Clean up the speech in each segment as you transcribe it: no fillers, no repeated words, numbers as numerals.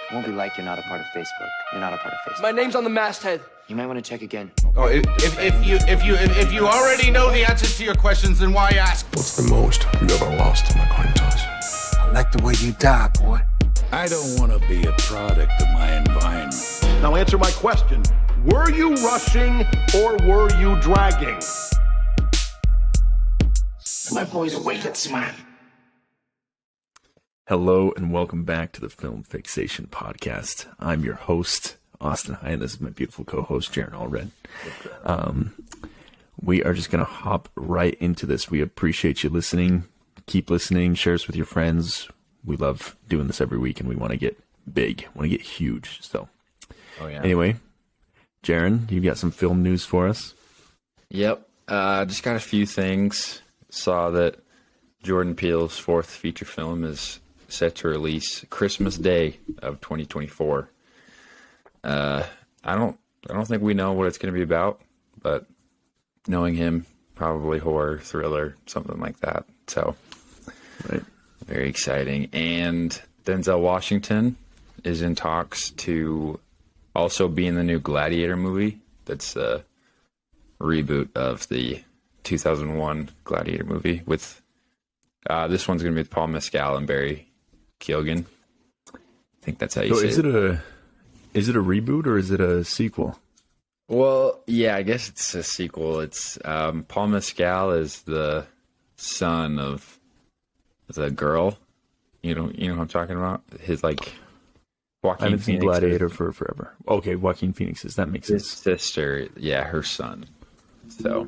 It won't be like you're not a part of Facebook. You're not a part of Facebook. My name's on the masthead. You might want to check again. Oh, if you already know the answers to your questions, then why ask? What's the most you ever lost on a coin toss? I like the way you die, boy. I don't want to be a product of my environment. Now answer my question. Were you rushing or were you dragging? My boy's awake, it's mine. Hello and welcome back to the Film Fixation podcast. I'm your host, Austin High, and this is my beautiful co-host, Jaren Allred. We are just going to hop right into this. We appreciate you listening. Keep listening. Share us with your friends. We love doing this every week, and we want to get big. Want to get huge. So, Anyway, Jaren, you got some film news for us? Yep. Just got a few things. Saw that Jordan Peele's fourth feature film is set to release Christmas Day of 2024. I don't think we know what it's going to be about, but knowing him, probably horror, thriller, something like that. So, right. Very exciting. And Denzel Washington is in talks to also be in the new Gladiator movie. That's a reboot of the 2001 Gladiator movie with this one's going to be with Paul Mescal and Barry Keoghan. I think that's how you say it. Is it a reboot or is it a sequel? Well, yeah, I guess it's a sequel. It's Paul Mescal is the son of the girl. You know what I'm talking about? His Joaquin I haven't seen Gladiator for forever. Okay, Joaquin Phoenix's. That makes sense. His sister, yeah, her son. So,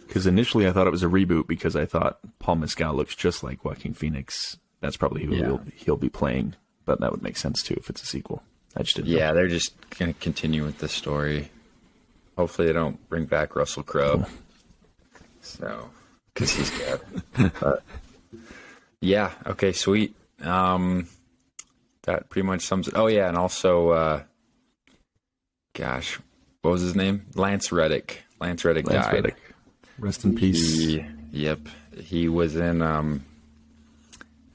because initially I thought it was a reboot because I thought Paul Mescal looks just like Joaquin Phoenix. That's probably who he'll be playing, but that would make sense too if it's a sequel. I just didn't know. They're just going to continue with the story. Hopefully they don't bring back Russell Crowe. So, because he's good. But, yeah, okay, sweet. That pretty much sums it. Oh, yeah, and also, what was his name? Lance Reddick. Lance Reddick died. Reddick. Rest in peace. He was in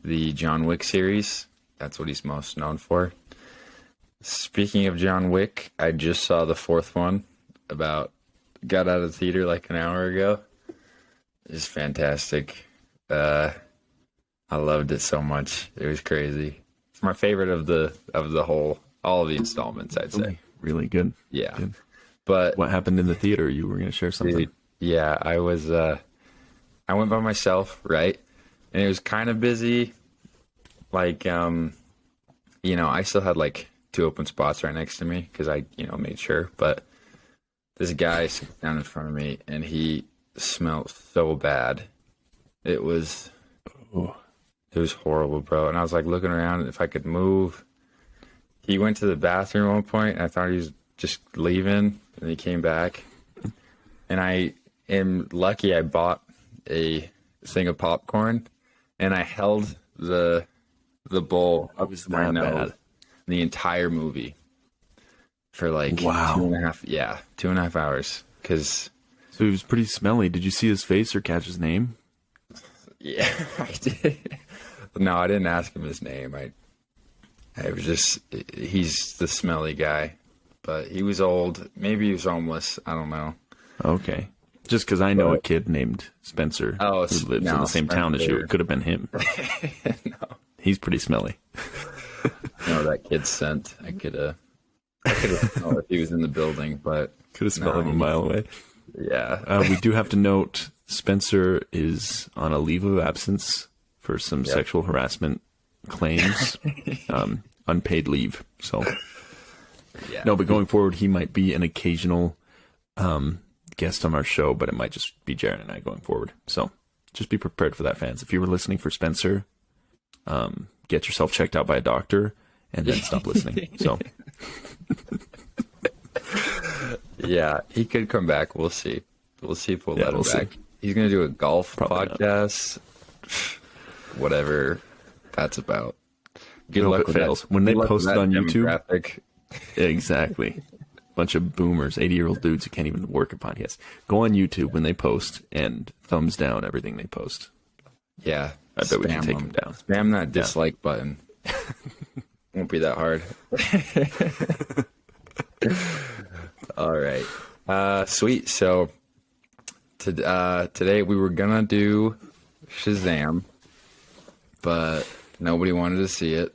the John Wick series. That's what he's most known for. Speaking of John Wick, I just saw the fourth one. Got out of the theater like an hour ago. It's fantastic. I loved it so much. It was crazy. It's my favorite of all of the installments, I'd say. Really good. Yeah. Good. But what happened in the theater? You were going to share something. Yeah, I went by myself, right? And it was kind of busy. I still had like two open spots right next to me because I, made sure. But this guy sat down in front of me and he smelled so bad. It was horrible, bro. And I was like looking around if I could move. He went to the bathroom at one point and I thought he was just leaving, and he came back. And I am lucky I bought a thing of popcorn and I held the bowl up to my nose the entire movie for like 2.5 hours. So he was pretty smelly. Did you see his face or catch his name? Yeah, I did. No, I didn't ask him his name. I was just, he's the smelly guy, but he was old. Maybe he was homeless. I don't know. Okay. Just because I know a kid named Spencer who lives in the same town as you. It could have been him. No. He's pretty smelly. No, that kid's scent. I could have smelled if he was in the building, but could have smelled him a mile away. Yeah. We do have to note Spencer is on a leave of absence for some sexual harassment claims, unpaid leave. So, no, but going forward, he might be an occasional guest on our show, but it might just be Jaren and I going forward. So just be prepared for that, fans. If you were listening for Spencer, get yourself checked out by a doctor and then stop listening. So yeah, he could come back. We'll see. We'll see if we'll let him back. See. He's going to do a golf podcast, whatever that's about. Good luck with fails. When they post it on YouTube, exactly. Bunch of boomers, 80-year-old dudes who can't even work a podcast. Go on YouTube when they post and thumbs down everything they post. Yeah. I bet we can take them down. Spam that dislike button. Won't be that hard. All right. Sweet. So today we were gonna do Shazam, but nobody wanted to see it.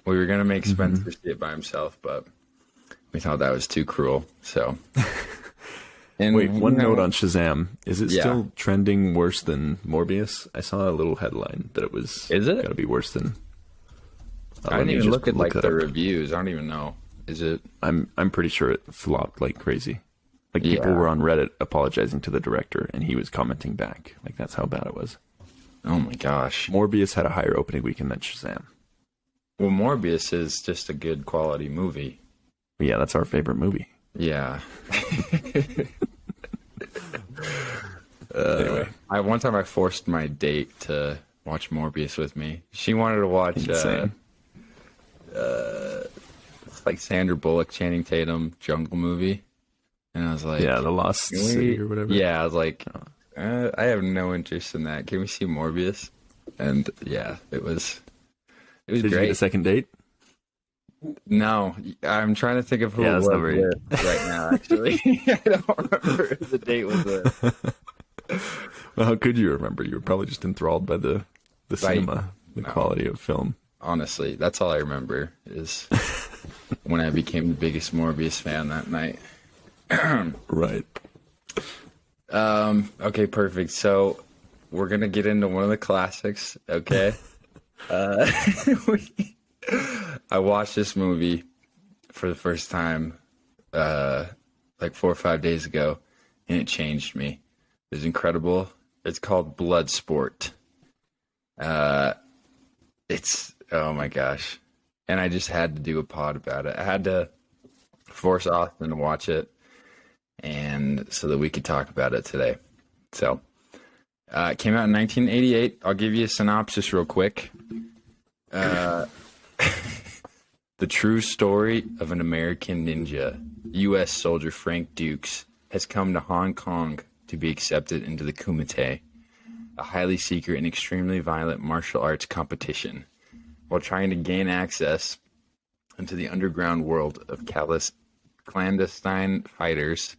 We were gonna make Spencer see it by himself, but we thought that was too cruel. So. And wait, one note on Shazam. Is it Yeah. still trending worse than Morbius? I saw a little headline that it was Is it? gotta be worse than... I let didn't me even just look at like that the up. reviews. I don't even know. Is it? I'm pretty sure it flopped like crazy. Like people Yeah. were on Reddit apologizing to the director, and he was commenting back. Like that's how bad it was. Oh my gosh. Morbius had a higher opening weekend than Shazam. Well, Morbius is just a good quality movie. But yeah, that's our favorite movie. Yeah. Anyway, One time I forced my date to watch Morbius with me. She wanted to watch insane. it's like Sandra Bullock, Channing Tatum, Jungle movie, and I was like, Yeah, The Lost "Can we-" City or whatever. Yeah, I was like, I have no interest in that. Can we see Morbius? And yeah, it was Did you great. get a second date? No, I'm trying to think of who Yeah, it that's was not very- with right now. Actually, I don't remember who the date was with. Well, how could you remember? You were probably just enthralled by the cinema, the No. quality of film. Honestly, that's all I remember is when I became the biggest Morbius fan that night. Right. Okay, perfect. So we're gonna get into one of the classics. Okay. I watched this movie for the first time like 4 or 5 days ago, and it changed me. It was incredible. It's called Bloodsport. It's oh my gosh, and I just had to do a pod about it. I had to force Austin to watch it, and so that we could talk about it today. So it came out in 1988. I'll give you a synopsis real quick. The true story of an American ninja, U.S. soldier Frank Dukes, has come to Hong Kong to be accepted into the Kumite, a highly secret and extremely violent martial arts competition. While trying to gain access into the underground world of clandestine fighters,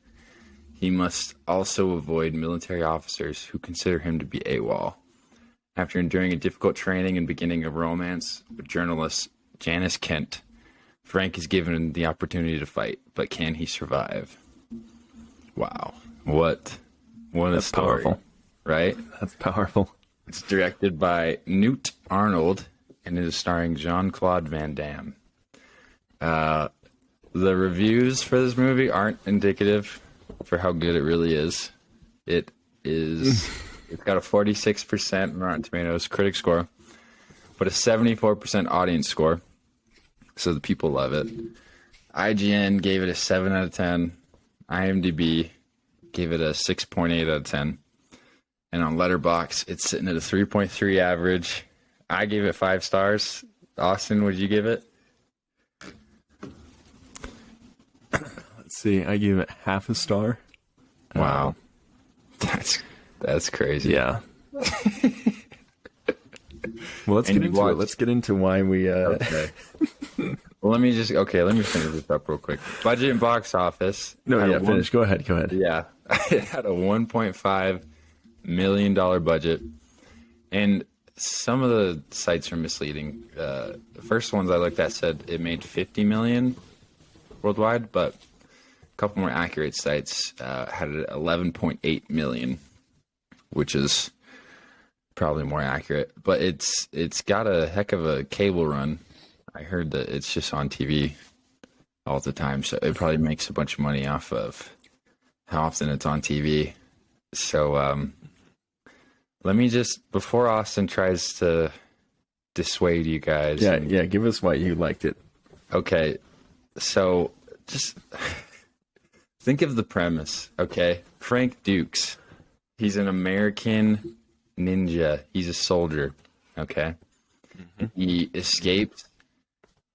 he must also avoid military officers who consider him to be AWOL. After enduring a difficult training and beginning a romance with journalist Janice Kent, Frank is given the opportunity to fight, but can he survive? Wow. What a That's story, powerful. right? That's powerful. It's directed by Newt Arnold and it is starring Jean-Claude Van Damme. The reviews for this movie aren't indicative for how good it really is. It is... It's got a 46% Rotten Tomatoes critic score, but a 74% audience score. So the people love it. IGN gave it a 7 out of 10. IMDb gave it a 6.8 out of 10. And on Letterboxd, it's sitting at a 3.3 average. I gave it 5 stars. Austin, would you give it? Let's see. I gave it half a star. Wow. That's crazy. Yeah. Well, let's And get you into it. watched- Let's get into why we. Okay. Well, let me finish this up real quick. Budget and box office. No, had a yeah, finish. Go ahead. Yeah. It had a $1.5 million budget. And some of the sites are misleading. The first ones I looked at said it made $50 million worldwide, but a couple more accurate sites had it at $11.8 million, which is probably more accurate. But it's got a heck of a cable run. I heard that it's just on TV all the time, so it probably makes a bunch of money off of how often it's on TV. So let me just, before Austin tries to dissuade you guys. Yeah, yeah. Give us why you liked it. Okay, so just think of the premise, okay? Frank Dukes, he's an American ninja. He's a soldier, okay? He escaped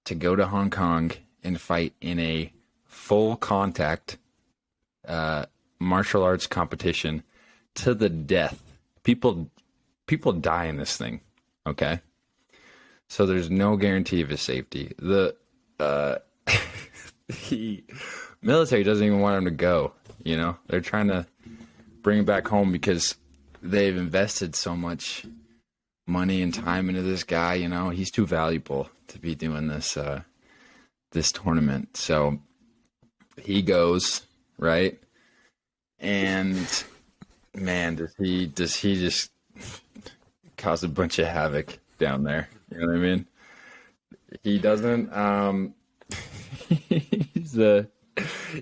to go to Hong Kong and fight in a full contact martial arts competition to the death. People die in this thing, okay? So there's no guarantee of his safety. The military doesn't even want him to go. You know, they're trying to bring him back home because they've invested so much money and time into this guy. You know, he's too valuable to be doing this this tournament. So he goes, right? And man, does he just cause a bunch of havoc down there? You know what I mean? He doesn't. He's a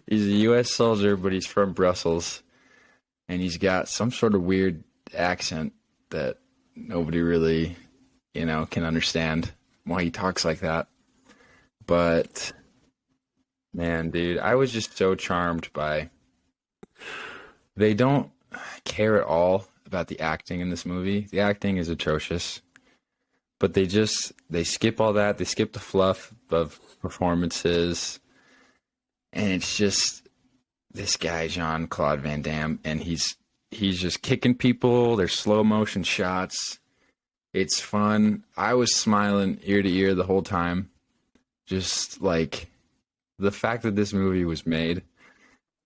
U.S. soldier, but he's from Brussels, and he's got some sort of weird accent that nobody really, you know, can understand why he talks like that. But man, dude, I was just so charmed by. They don't care at all about the acting in this movie. The acting is atrocious. But they skip all that. They skip the fluff of performances. And it's just this guy, Jean-Claude Van Damme, and he's just kicking people. There's slow motion shots. It's fun. I was smiling ear to ear the whole time. Just like the fact that this movie was made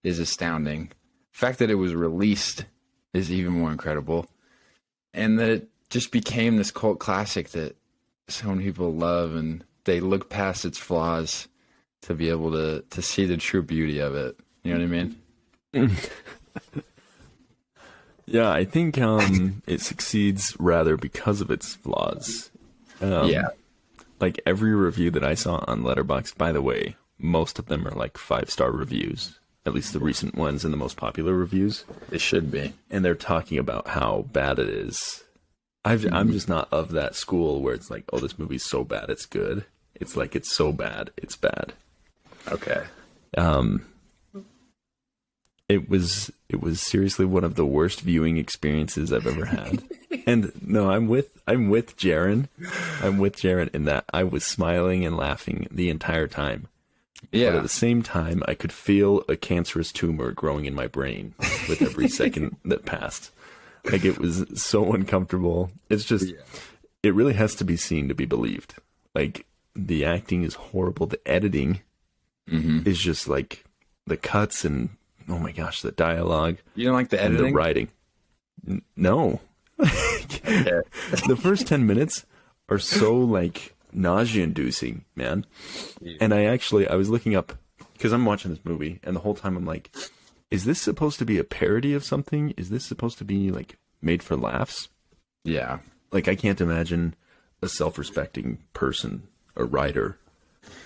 is astounding. The fact that it was released is even more incredible. And that it just became this cult classic that so many people love, and they look past its flaws to be able to see the true beauty of it. You know what I mean? Yeah, I think it succeeds rather because of its flaws. Yeah. Like every review that I saw on Letterboxd, by the way, most of them are like 5-star reviews. At least the recent ones and the most popular reviews. It should be. And they're talking about how bad it is. I'm just not of that school where it's like, oh, this movie's so bad it's good. It's like it's so bad it's bad. Okay. It was seriously one of the worst viewing experiences I've ever had. And no, I'm with Jaren. I'm with Jaren in that I was smiling and laughing the entire time. Yeah. But at the same time, I could feel a cancerous tumor growing in my brain with every second that passed. Like, it was so uncomfortable. It's just, It really has to be seen to be believed. Like, the acting is horrible. The editing is just like the cuts and, oh my gosh, the dialogue. You don't like the and editing? the writing. No. The first 10 minutes are so, like, nausea-inducing, man. And I was looking up, because I'm watching this movie, and the whole time I'm like, is this supposed to be a parody of something? Is this supposed to be, like, made for laughs? Yeah. Like, I can't imagine a self-respecting person, a writer,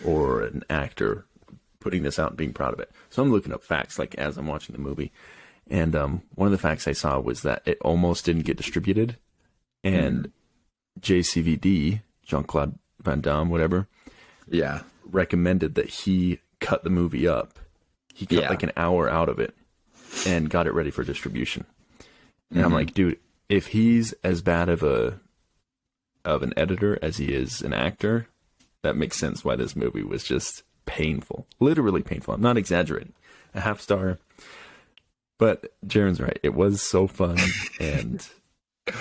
or an actor putting this out and being proud of it. So I'm looking up facts, like, as I'm watching the movie. And one of the facts I saw was that it almost didn't get distributed. And JCVD, Jean-Claude Van Damme, whatever, recommended that he cut the movie up. He cut like an hour out of it and got it ready for distribution. And I'm like, dude, if he's as bad of an editor as he is an actor, that makes sense why this movie was just painful. Literally painful. I'm not exaggerating. A 0.5 star. But Jaren's right. It was so fun. And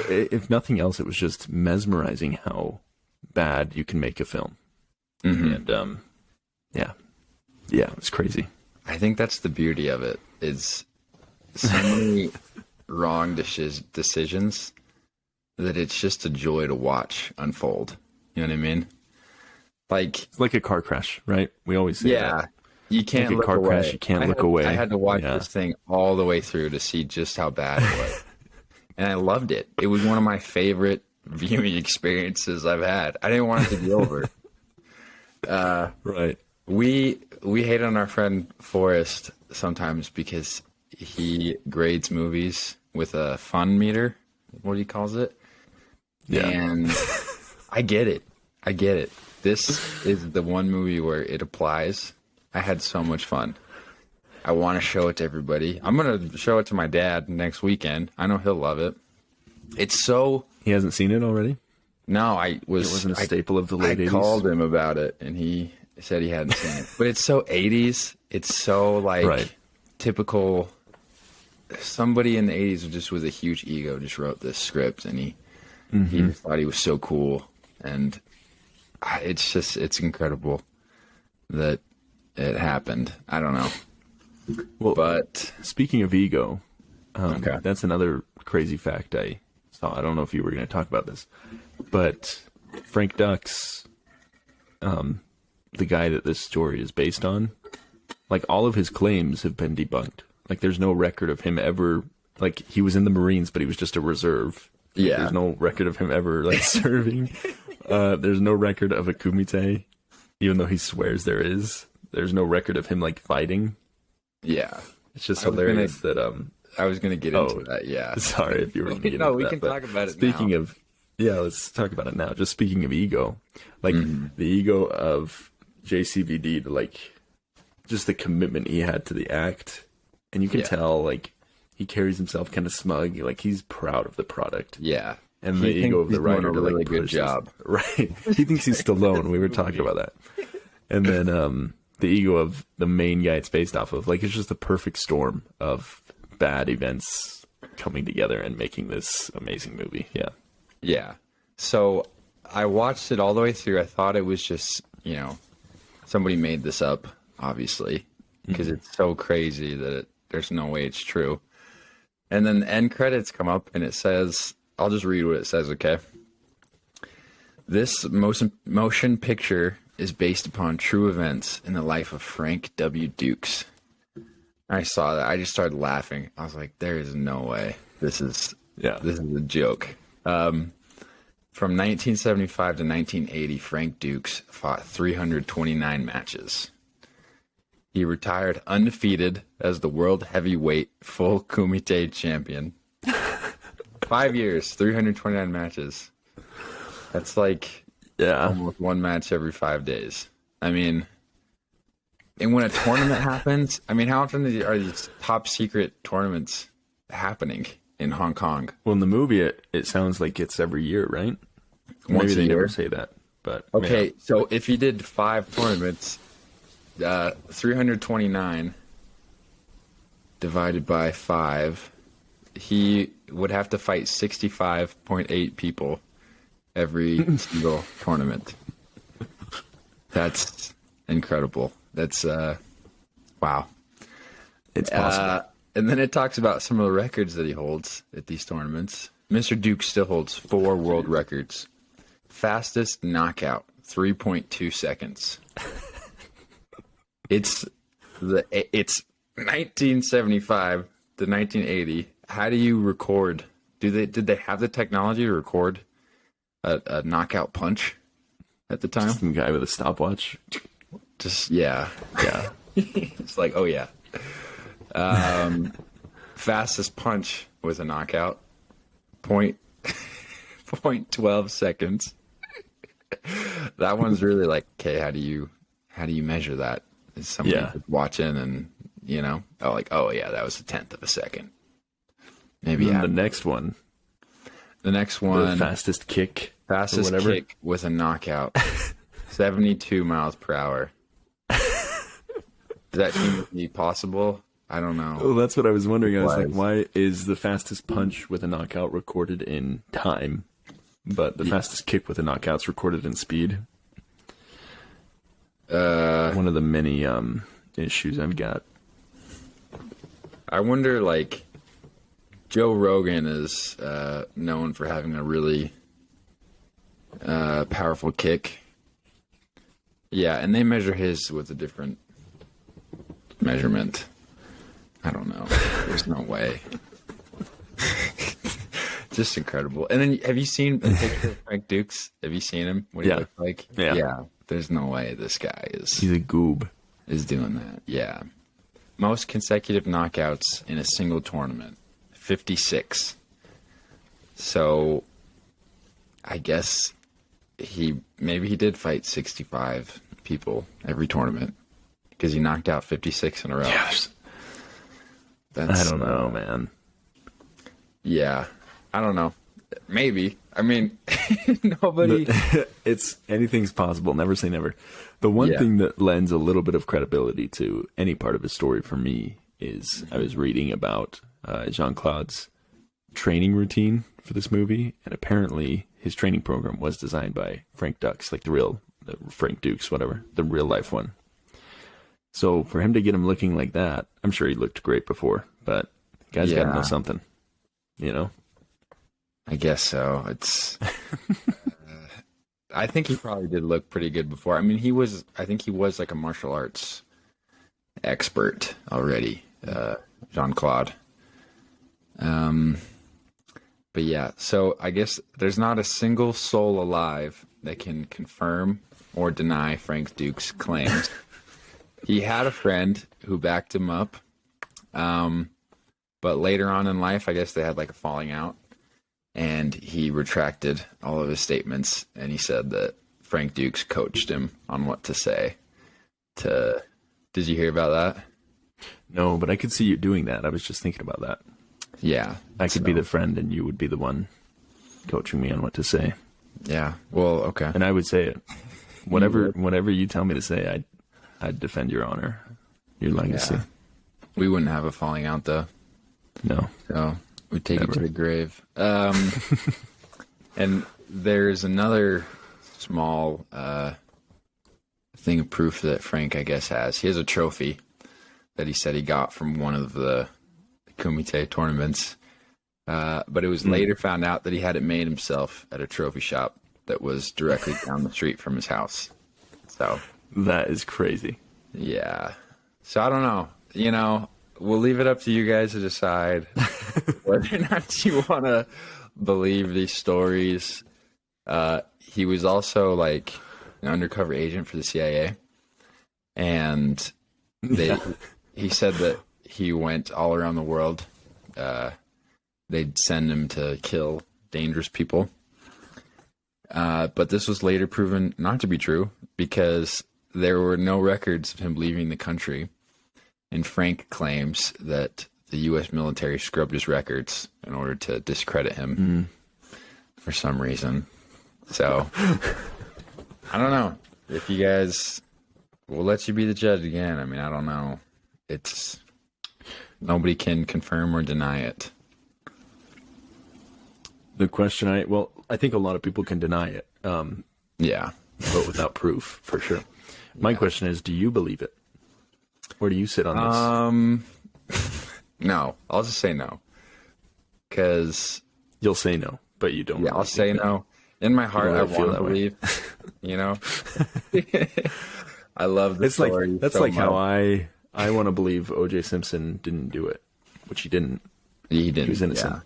if nothing else, it was just mesmerizing how bad you can make a film. And yeah, it was crazy. I think that's the beauty of it, is so many wrong decisions that it's just a joy to watch unfold. You know what I mean? Like, it's like a car crash, right? We always say that. You can't like look a car away. crash, you can't look away. I had to watch this thing all the way through to see just how bad it was. And I loved it. It was one of my favorite viewing experiences I've had. I didn't want it to be over. Right. We hate on our friend Forrest sometimes because he grades movies with a fun meter, what he calls it. Yeah. And I get it. This is the one movie where it applies. I had so much fun. I want to show it to everybody. I'm going to show it to my dad next weekend. I know he'll love it. It's so... He hasn't seen it already? No, It wasn't a staple of the late 80s? I called him about it, and he said he hadn't seen it. But it's so 80s. It's so, like, typical... Somebody in the 80s just with a huge ego just wrote this script, and he just thought he was so cool. And it's incredible that it happened. I don't know. Well, But speaking of ego, Okay. that's another crazy fact I saw. I don't know if you were going to talk about this, but Frank Dux, the guy that this story is based on, like all of his claims have been debunked. Like there's no record of him ever, like he was in the Marines, but he was just a reserve. Yeah. There's no record of him ever like serving. There's no record of a kumite, even though he swears there is. There's no record of him like fighting. yeah, It's just I was hilarious that I was going to get into that. Yeah. Sorry if you were going to get No, into we that, can but talk about it Speaking now. of, yeah, let's talk about it now. Just speaking of ego, like the ego of JCVD to like just the commitment he had to the act, and you can Yeah. tell like he carries himself kind of smug, like he's proud of the product. Yeah. And the He ego thinks of the he's doing writer a to really like good push job. this. Right? He thinks he's Stallone. We were talking about that. And then the ego of the main guy it's based off of, like it's just the perfect storm of bad events coming together and making this amazing movie. Yeah. Yeah. So I watched it all the way through. I thought it was just, somebody made this up, obviously, because it's so crazy that there's no way it's true. And then the end credits come up and it says, I'll just read what it says, okay? This motion picture is based upon true events in the life of Frank W. Dukes. I saw that. I just started laughing. I was like, there is no way. This is a joke. From 1975 to 1980, Frank Dukes fought 329 matches. He retired undefeated as the world heavyweight full kumite champion. 5 years, 329 matches. That's like almost one match every 5 days. I mean, and when a tournament happens, I mean, how often are these top secret tournaments happening in Hong Kong? Well, in the movie, it sounds like it's every year, right? Once Maybe a they year? never say that, but Okay, yeah. so if you did 5 tournaments, 329 divided by 5, he would have to fight 65.8 people every single tournament. That's incredible. That's wow. It's possible. And then it talks about some of the records that he holds at these tournaments. Mr. Duke still holds 4 world records. Fastest knockout, 3.2 seconds. It's 1975 to 1980. How do you record? Did they have the technology to record a knockout punch at the time? Some guy with a stopwatch. Just yeah. It's like, oh yeah. Fastest punch was a knockout. 0.12 seconds. That one's really like, okay, how do you measure that? Is somebody watching and oh yeah, that was a tenth of a second. Maybe And then the next one, the fastest kick. fastest kick was a knockout. 72 miles per hour. Does that seem to be possible? I don't know. Well, that's what I was wondering. I was like, Was. why is the fastest punch with a knockout recorded in time, but the fastest kick with a knockout's recorded in speed? One of the many issues I've got. I wonder, like, Joe Rogan is known for having a really powerful kick. Yeah, and they measure his with a different measurement. I don't know. There's no way. Just incredible. And then, have you seen a picture of Frank Dukes? Have you seen him? What he looks like? Yeah. There's no way this guy He's a goob. is doing that. Yeah. Most consecutive knockouts in a single tournament, 56. So, I guess maybe he did fight 65 people every tournament because he knocked out 56 in a row. Yes. That's, I don't know, man. Yeah. I don't know. Maybe. I mean, nobody. It's anything's possible. Never say never. The one thing that lends a little bit of credibility to any part of his story for me is I was reading about Jean-Claude's training routine for this movie, and apparently his training program was designed by Frank Dux, like the real Frank Dukes, whatever, the real life one. So for him to get him looking like that, I'm sure he looked great before, but the guy's got to know something, you know? I guess so. It's. I think he probably did look pretty good before. I mean, I think he was like a martial arts expert already, Jean-Claude. But yeah, so I guess there's not a single soul alive that can confirm or deny Frank Duke's claims. He had a friend who backed him up, but later on in life, I guess they had like a falling out. And he retracted all of his statements, and he said that Frank Dukes coached him on what to say. Did you hear about that? No, but I could see you doing that. I was just thinking about that. Yeah. I could be the friend, and you would be the one coaching me on what to say. Yeah. Well, okay. And I would say it. Whatever you tell me to say, I'd defend your honor, your legacy. Yeah. We wouldn't have a falling out, though. No. So... we take it to the grave. And there's another small thing of proof that Frank, I guess, has. He has a trophy that he said he got from one of the Kumite tournaments. But it was later found out that he had it made himself at a trophy shop that was directly down the street from his house. So that is crazy. Yeah. So I don't know. You know, we'll leave it up to you guys to decide whether or not you want to believe these stories. He was also like an undercover agent for the CIA, and he said that he went all around the world. They'd send him to kill dangerous people. But this was later proven not to be true because there were no records of him leaving the country. And Frank claims that the U.S. military scrubbed his records in order to discredit him for some reason. So, I don't know. If you guys... we'll let you be the judge again. I mean, I don't know. It's... nobody can confirm or deny it. The question I think a lot of people can deny it. Yeah. But without proof, for sure. My question is, do you believe it? Where do you sit on this? No. I'll just say no. Because... you'll say no, but you don't. Yeah, I'll say no. In my heart, I want to believe. You know? I love the story. That's so like much. How I want to believe O.J. Simpson didn't do it, which he didn't. He didn't. He was innocent. Yeah.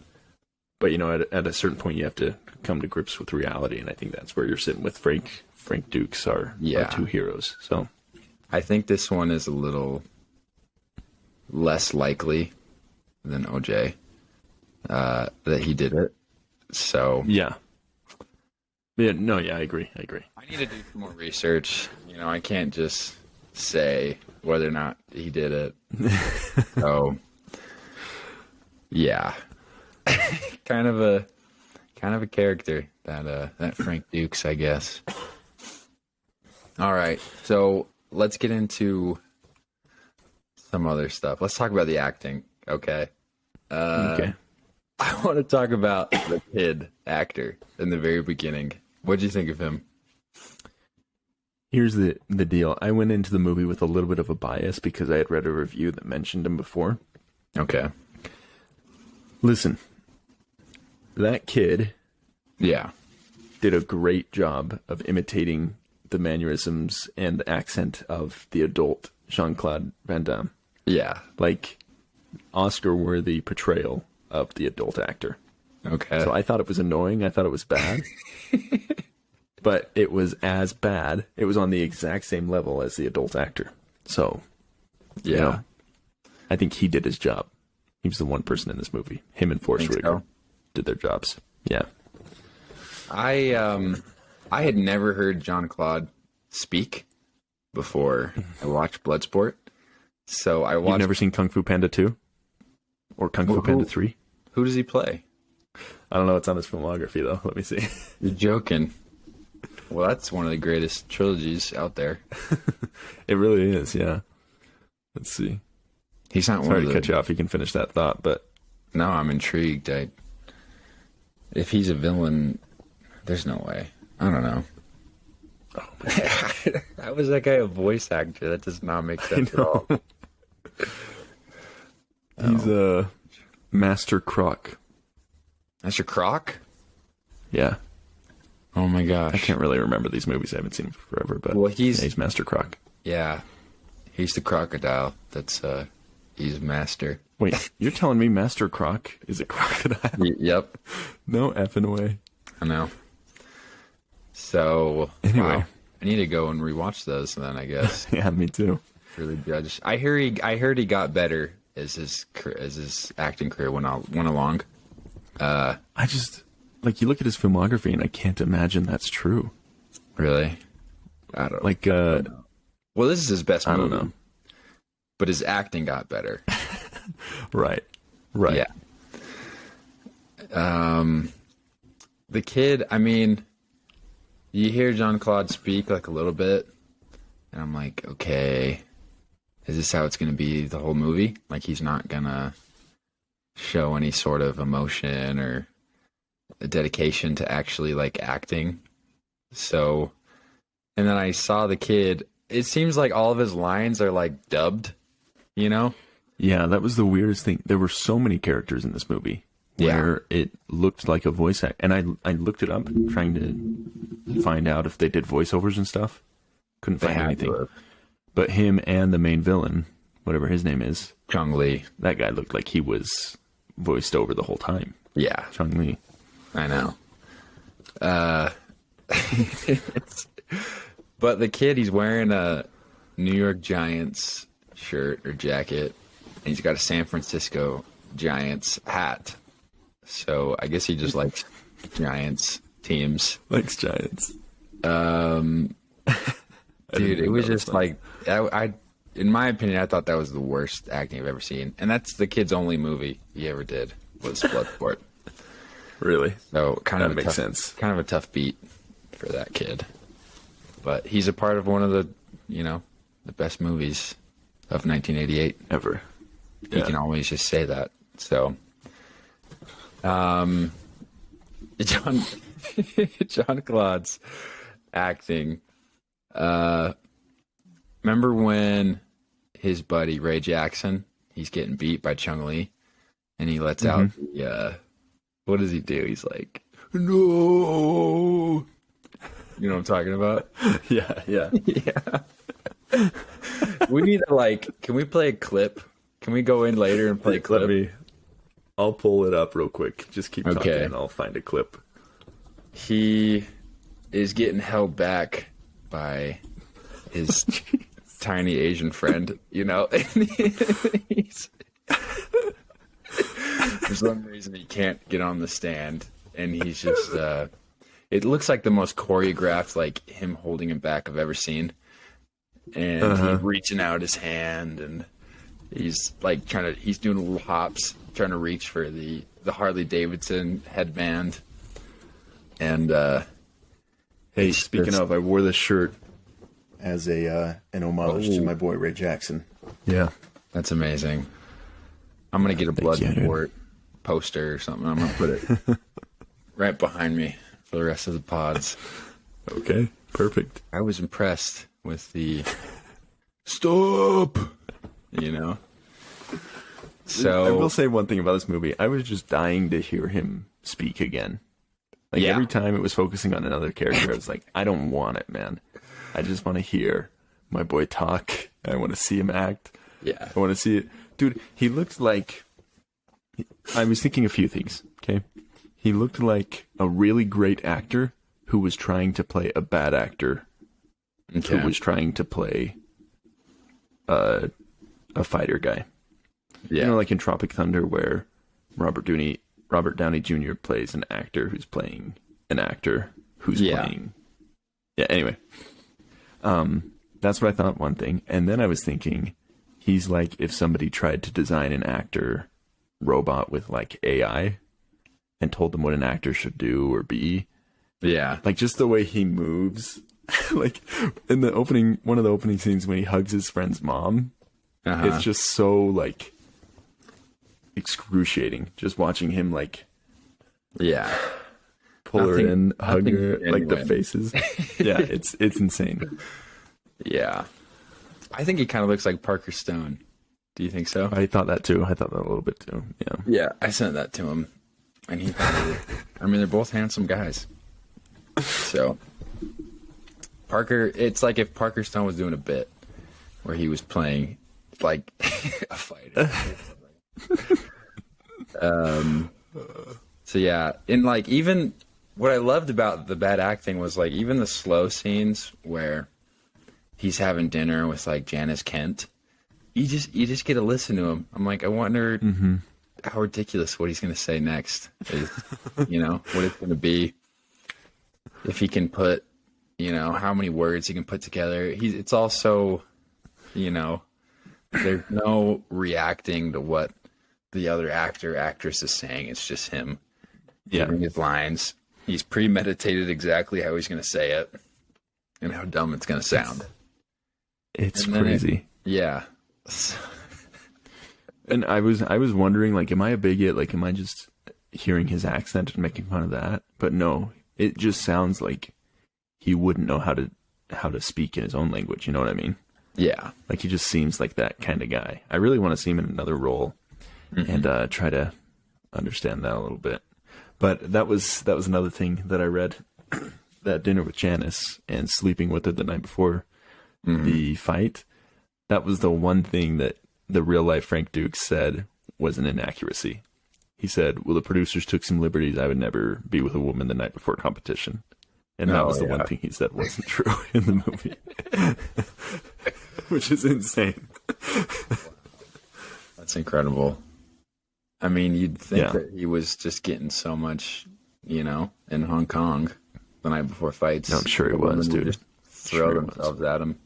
But, you know, at a certain point, you have to come to grips with reality, and I think that's where you're sitting with Frank Dukes, our two heroes. So I think this one is a little less likely than OJ that he did it. So yeah, I agree. I need to do some more research. You know, I can't just say whether or not he did it. So yeah, kind of a character that Frank Dukes, I guess. All right, so let's get into some other stuff. Let's talk about the acting, okay? Okay. I want to talk about the kid actor in the very beginning. What did you think of him? Here's the deal. I went into the movie with a little bit of a bias because I had read a review that mentioned him before. Okay. Listen, that kid did a great job of imitating the mannerisms and the accent of the adult Jean-Claude Van Damme. Yeah. Like, Oscar-worthy portrayal of the adult actor. Okay. So I thought it was annoying. I thought it was bad. But it was as bad. It was on the exact same level as the adult actor. So, yeah. You know, I think he did his job. He was the one person in this movie. Him and Forrest Whitaker did their jobs. Yeah. I had never heard Jean-Claude speak before I watched Bloodsport. So I watched... You've never seen Kung Fu Panda 2? Or Kung Fu Panda 3? Who does he play? I don't know. It's on his filmography, though. Let me see. You're joking. Well, that's one of the greatest trilogies out there. It really is, yeah. Let's see. He's not Sorry to cut you off. You can finish that thought, but... No, I'm intrigued. If he's a villain, there's no way. I don't know. How was that guy a voice actor? That does not make sense at all. He's a Master Croc. Master Croc? Yeah. Oh my gosh. I can't really remember these movies. I haven't seen them forever, but Well, he's Master Croc. Yeah. He's the crocodile. He's master. Wait, you're telling me Master Croc is a crocodile? Yep. No effing way. I know. So, Anyway. wow. I need to go and rewatch those then, I guess. Yeah, me too. Really judge. I heard he got better as his acting career went along. I just, like, you look at his filmography and I can't imagine that's true. Really? I don't Like, Well, this is his best movie. I don't know. But his acting got better. Right. Yeah. The kid, I mean, you hear Jean-Claude speak like a little bit, and I'm like, okay, is this how it's going to be the whole movie? Like, he's not going to show any sort of emotion or a dedication to actually, like, acting. So, and then I saw the kid. It seems like all of his lines are, like, dubbed, you know? Yeah, that was the weirdest thing. There were so many characters in this movie where it looked like a voice act. And I looked it up trying to find out if they did voiceovers and stuff. Couldn't find anything. But him and the main villain, whatever his name is, Chung Lee. that guy looked like he was voiced over the whole time. Yeah, Chung Lee. I know. But the kid, he's wearing a New York Giants shirt or jacket, and he's got a San Francisco Giants hat. So I guess he just likes Giants teams. Likes Giants. Dude, it was just like, I in my opinion, I thought that was the worst acting I've ever seen. And that's the kid's only movie he ever did was Bloodsport. Really? So That makes sense. Kind of a tough beat for that kid. But he's a part of one of the, the best movies of 1988. Ever. You can always just say that. So, John Claude's acting. Remember when his buddy Ray Jackson, he's getting beat by Chung Lee, and he lets out the, what does he do? He's like, no. You know what I'm talking about? Yeah. Yeah. We need to can we play a clip? Can we go in later and play a clip? I'll pull it up real quick. Just keep talking Okay. and I'll find a clip. He is getting held back by his tiny Asian friend, and he's, for some reason he can't get on the stand, and he's just it looks like the most choreographed, like, him holding him back I've ever seen. And he's reaching out his hand, and he's like he's doing little hops, trying to reach for the Harley Davidson headband. And Hey, speaking of, I wore this shirt as an homage to my boy Ray Jackson. Yeah. that's amazing. I'm gonna get a Bloodsport poster or something. I'm gonna put it right behind me for the rest of the pods. Okay, perfect. I was impressed with the Stop! So I will say one thing about this movie. I was just dying to hear him speak again. Like, every time it was focusing on another character, I was like, I don't want it, man. I just want to hear my boy talk. I want to see him act. Yeah. I want to see it. Dude, he looked like... I was thinking a few things, okay? He looked like a really great actor who was trying to play a bad actor who was trying to play a fighter guy. Yeah. You know, like in Tropic Thunder, where Robert Downey Jr. plays an actor who's playing an actor who's playing... Yeah, anyway. That's what I thought, one thing. And then I was thinking, he's like if somebody tried to design an actor robot with, like, AI and told them what an actor should do or be. Yeah. Like, just the way he moves. Like, in the one of the opening scenes when he hugs his friend's mom, it's just so, like, excruciating just watching him, like, pull her in, hug nothing her, like the genuine. faces. Yeah, it's insane. Yeah. I think he kind of looks like Parker Stone. Do you think so? I thought that too. I thought that a little bit too. Yeah. Yeah, I sent that to him, and he thought, I mean, they're both handsome guys. So, Parker, it's like if Parker Stone was doing a bit where he was playing like a fighter. So yeah, and like even what I loved about the bad acting was like even the slow scenes where he's having dinner with like Janice Kent. You just get to listen to him. I'm like, I wonder how ridiculous what he's going to say next is, what it's going to be. If he can put, how many words he can put together. It's also, there's no reacting to what the other actress is saying. It's just him giving his lines. He's premeditated exactly how he's going to say it and how dumb it's going to sound. It's crazy. Yeah. And I was wondering, like, am I a bigot? Like, am I just hearing his accent and making fun of that? But no, it just sounds like he wouldn't know how to speak in his own language. You know what I mean? Yeah. Like, he just seems like that kind of guy. I really want to see him in another role and try to understand that a little bit. But that was another thing that I read. That dinner with Janice and sleeping with her the night before the fight. That was the one thing that the real life Frank Dukes said was an inaccuracy. He said, well, the producers took some liberties. I would never be with a woman the night before competition. And that was the one thing he said wasn't true in the movie. Which is insane. That's incredible. I mean, you'd think that he was just getting so much, in Hong Kong the night before fights. No, I'm sure he was, dude. Just throw themselves at him.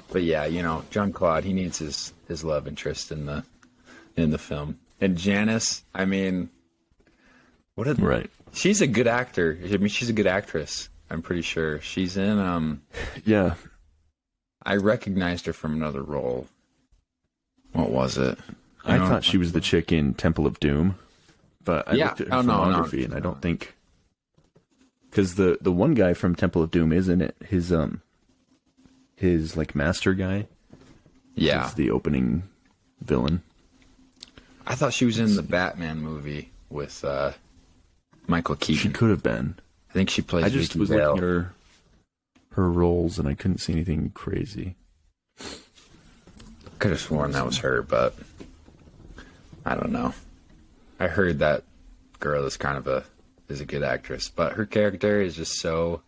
But yeah, John Claude, he needs his love interest in the film. And Janice, I mean, right. She's a good actor. I mean, she's a good actress. I'm pretty sure she's in. Yeah. I recognized her from another role. What was it? I thought she was the chick in Temple of Doom, but I looked at her filmography and I don't think. Because the one guy from Temple of Doom isn't it his like master guy? Yeah, is the opening villain. I thought she was in the Batman movie with Michael Keaton. She could have been. I think she plays. I just Vicky was Vale. looking at her roles and I couldn't see anything crazy. Could have sworn that was her, but I don't know. I heard that girl is is a good actress, but her character is just so.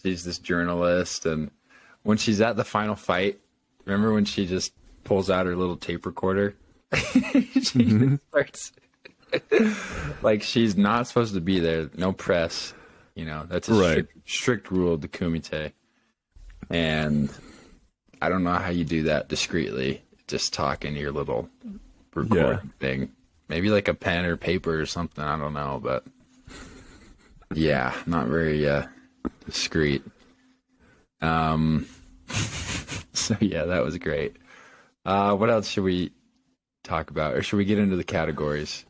She's this journalist, and when she's at the final fight, remember when she just pulls out her little tape recorder? She just starts like she's not supposed to be there. No press, That's a strict rule of the Kumite, and I don't know how you do that discreetly. Just talk into your little recording thing, maybe like a pen or paper or something. I don't know, but. Yeah, not very discreet. So yeah, that was great. What else should we talk about, or should we get into the categories?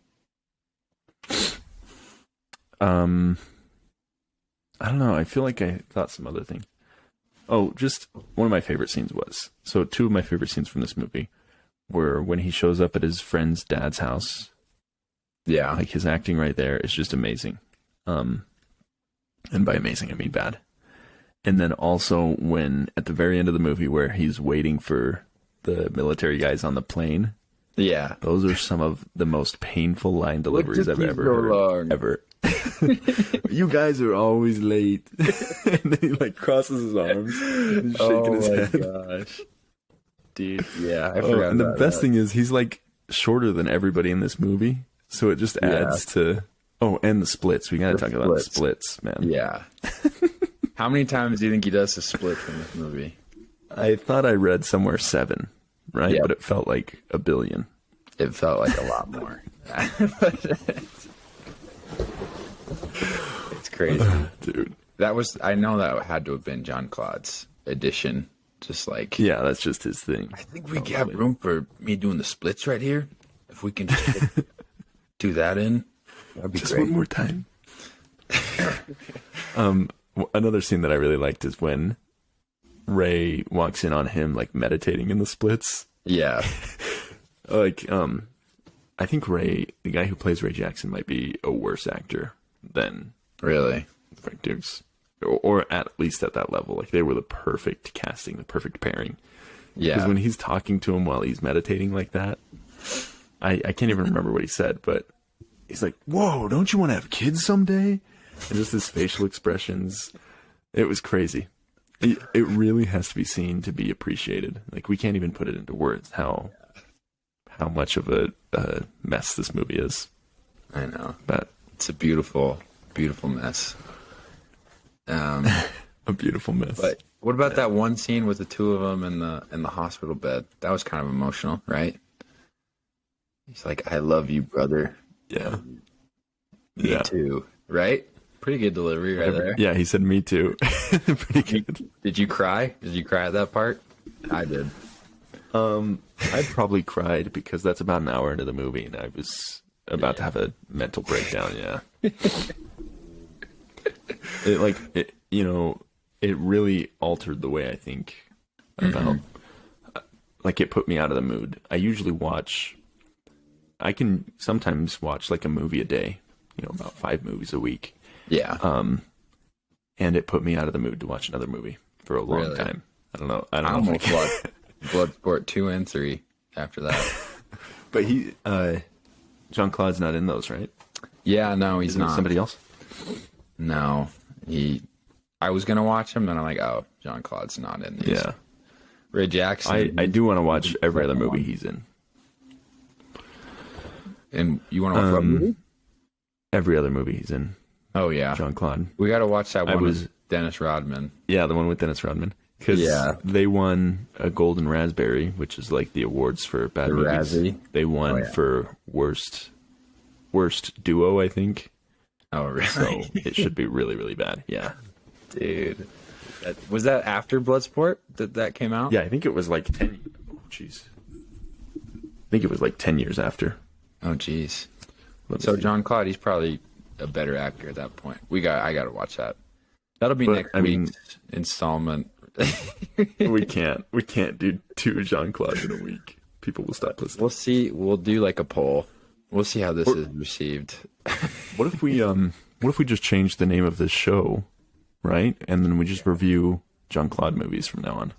I don't know. I feel like I thought some other thing. Oh, just one of my favorite scenes was two of my favorite scenes from this movie were when he shows up at his friend's dad's house. Yeah, like his acting right there is just amazing. And by amazing, I mean bad. And then also when at the very end of the movie where he's waiting for the military guys on the plane. Yeah. Those are some of the most painful line deliveries I've ever heard. Ever. You guys are always late. And then he like crosses his arms and shaking his head. Oh my gosh. Dude, yeah, I forgot and the best thing is he's like shorter than everybody in this movie. So it just adds to... Oh, and the splits. We got to talk about the splits, man. Yeah. How many times do you think he does the splits in this movie? I thought I read somewhere 7, right? Yeah. But it felt like 1 billion. It felt like a lot more. It's crazy. Dude. I know that had to have been John Claude's edition. Just like... Yeah, that's just his thing. I think we have room for me doing the splits right here. If we can just do that in. That'd be Just great. one more time. Another scene that I really liked is when Ray walks in on him like meditating in the splits. Yeah. Like, I think Ray, the guy who plays Ray Jackson, might be a worse actor than Really? Frank Dukes, or at least at that level. Like, they were the perfect casting, the perfect pairing. Yeah. Because when he's talking to him while he's meditating like that, I can't even remember what he said, but he's like, "Whoa, don't you want to have kids someday?" And just his facial expressions, it was crazy. It really has to be seen to be appreciated. Like, we can't even put it into words how much of a mess this movie is. I know. But It's a beautiful, beautiful mess. a beautiful mess. But what about that one scene with the two of them in the hospital bed? That was kind of emotional, right? He's like, "I love you, brother." Yeah. Me Yeah. too. Right? Pretty good delivery right there. Yeah, he said me too. Pretty good. Did you cry? Did you cry at that part? I did. I probably cried because that's about an hour into the movie and I was about to have a mental breakdown, yeah. It really altered the way I think about, like, it put me out of the mood. I can sometimes watch like a movie a day, about 5 movies a week. Yeah. And it put me out of the mood to watch another movie for a long Really? time. I don't know. I if I almost can- watched Bloodsport 2 and 3 after that. But Jean-Claude's not in those, right? Yeah, no, he's Isn't it not. somebody else? No. I was going to watch him, then I'm like, oh, Jean-Claude's not in these. Yeah. Ray Jackson. I do want to watch every other movie he's in. And you want to watch what movie? Every other movie he's in. Oh, yeah. Jean-Claude. We got to watch that one was- with Dennis Rodman. Yeah, the one with Dennis Rodman. Because they won a Golden Raspberry, which is like the awards for bad The movies. Razzie? They won for worst duo, I think. Oh, really? So it should be really, really bad. Yeah. Dude. Was that after Bloodsport that came out? Yeah, I think it was like 10. Oh, jeez. I think it was like 10 years after. Oh, jeez. Let me So see. Jean-Claude, he's probably a better actor at that point. I got to watch that. That'll be But, next I mean- week's installment. we can't do 2 Jean-Claudes in a week. People will stop listening. We'll see. We'll do like a poll. We'll see how this is received. What if we just change the name of this show, right? And then we just review Jean-Claude movies from now on.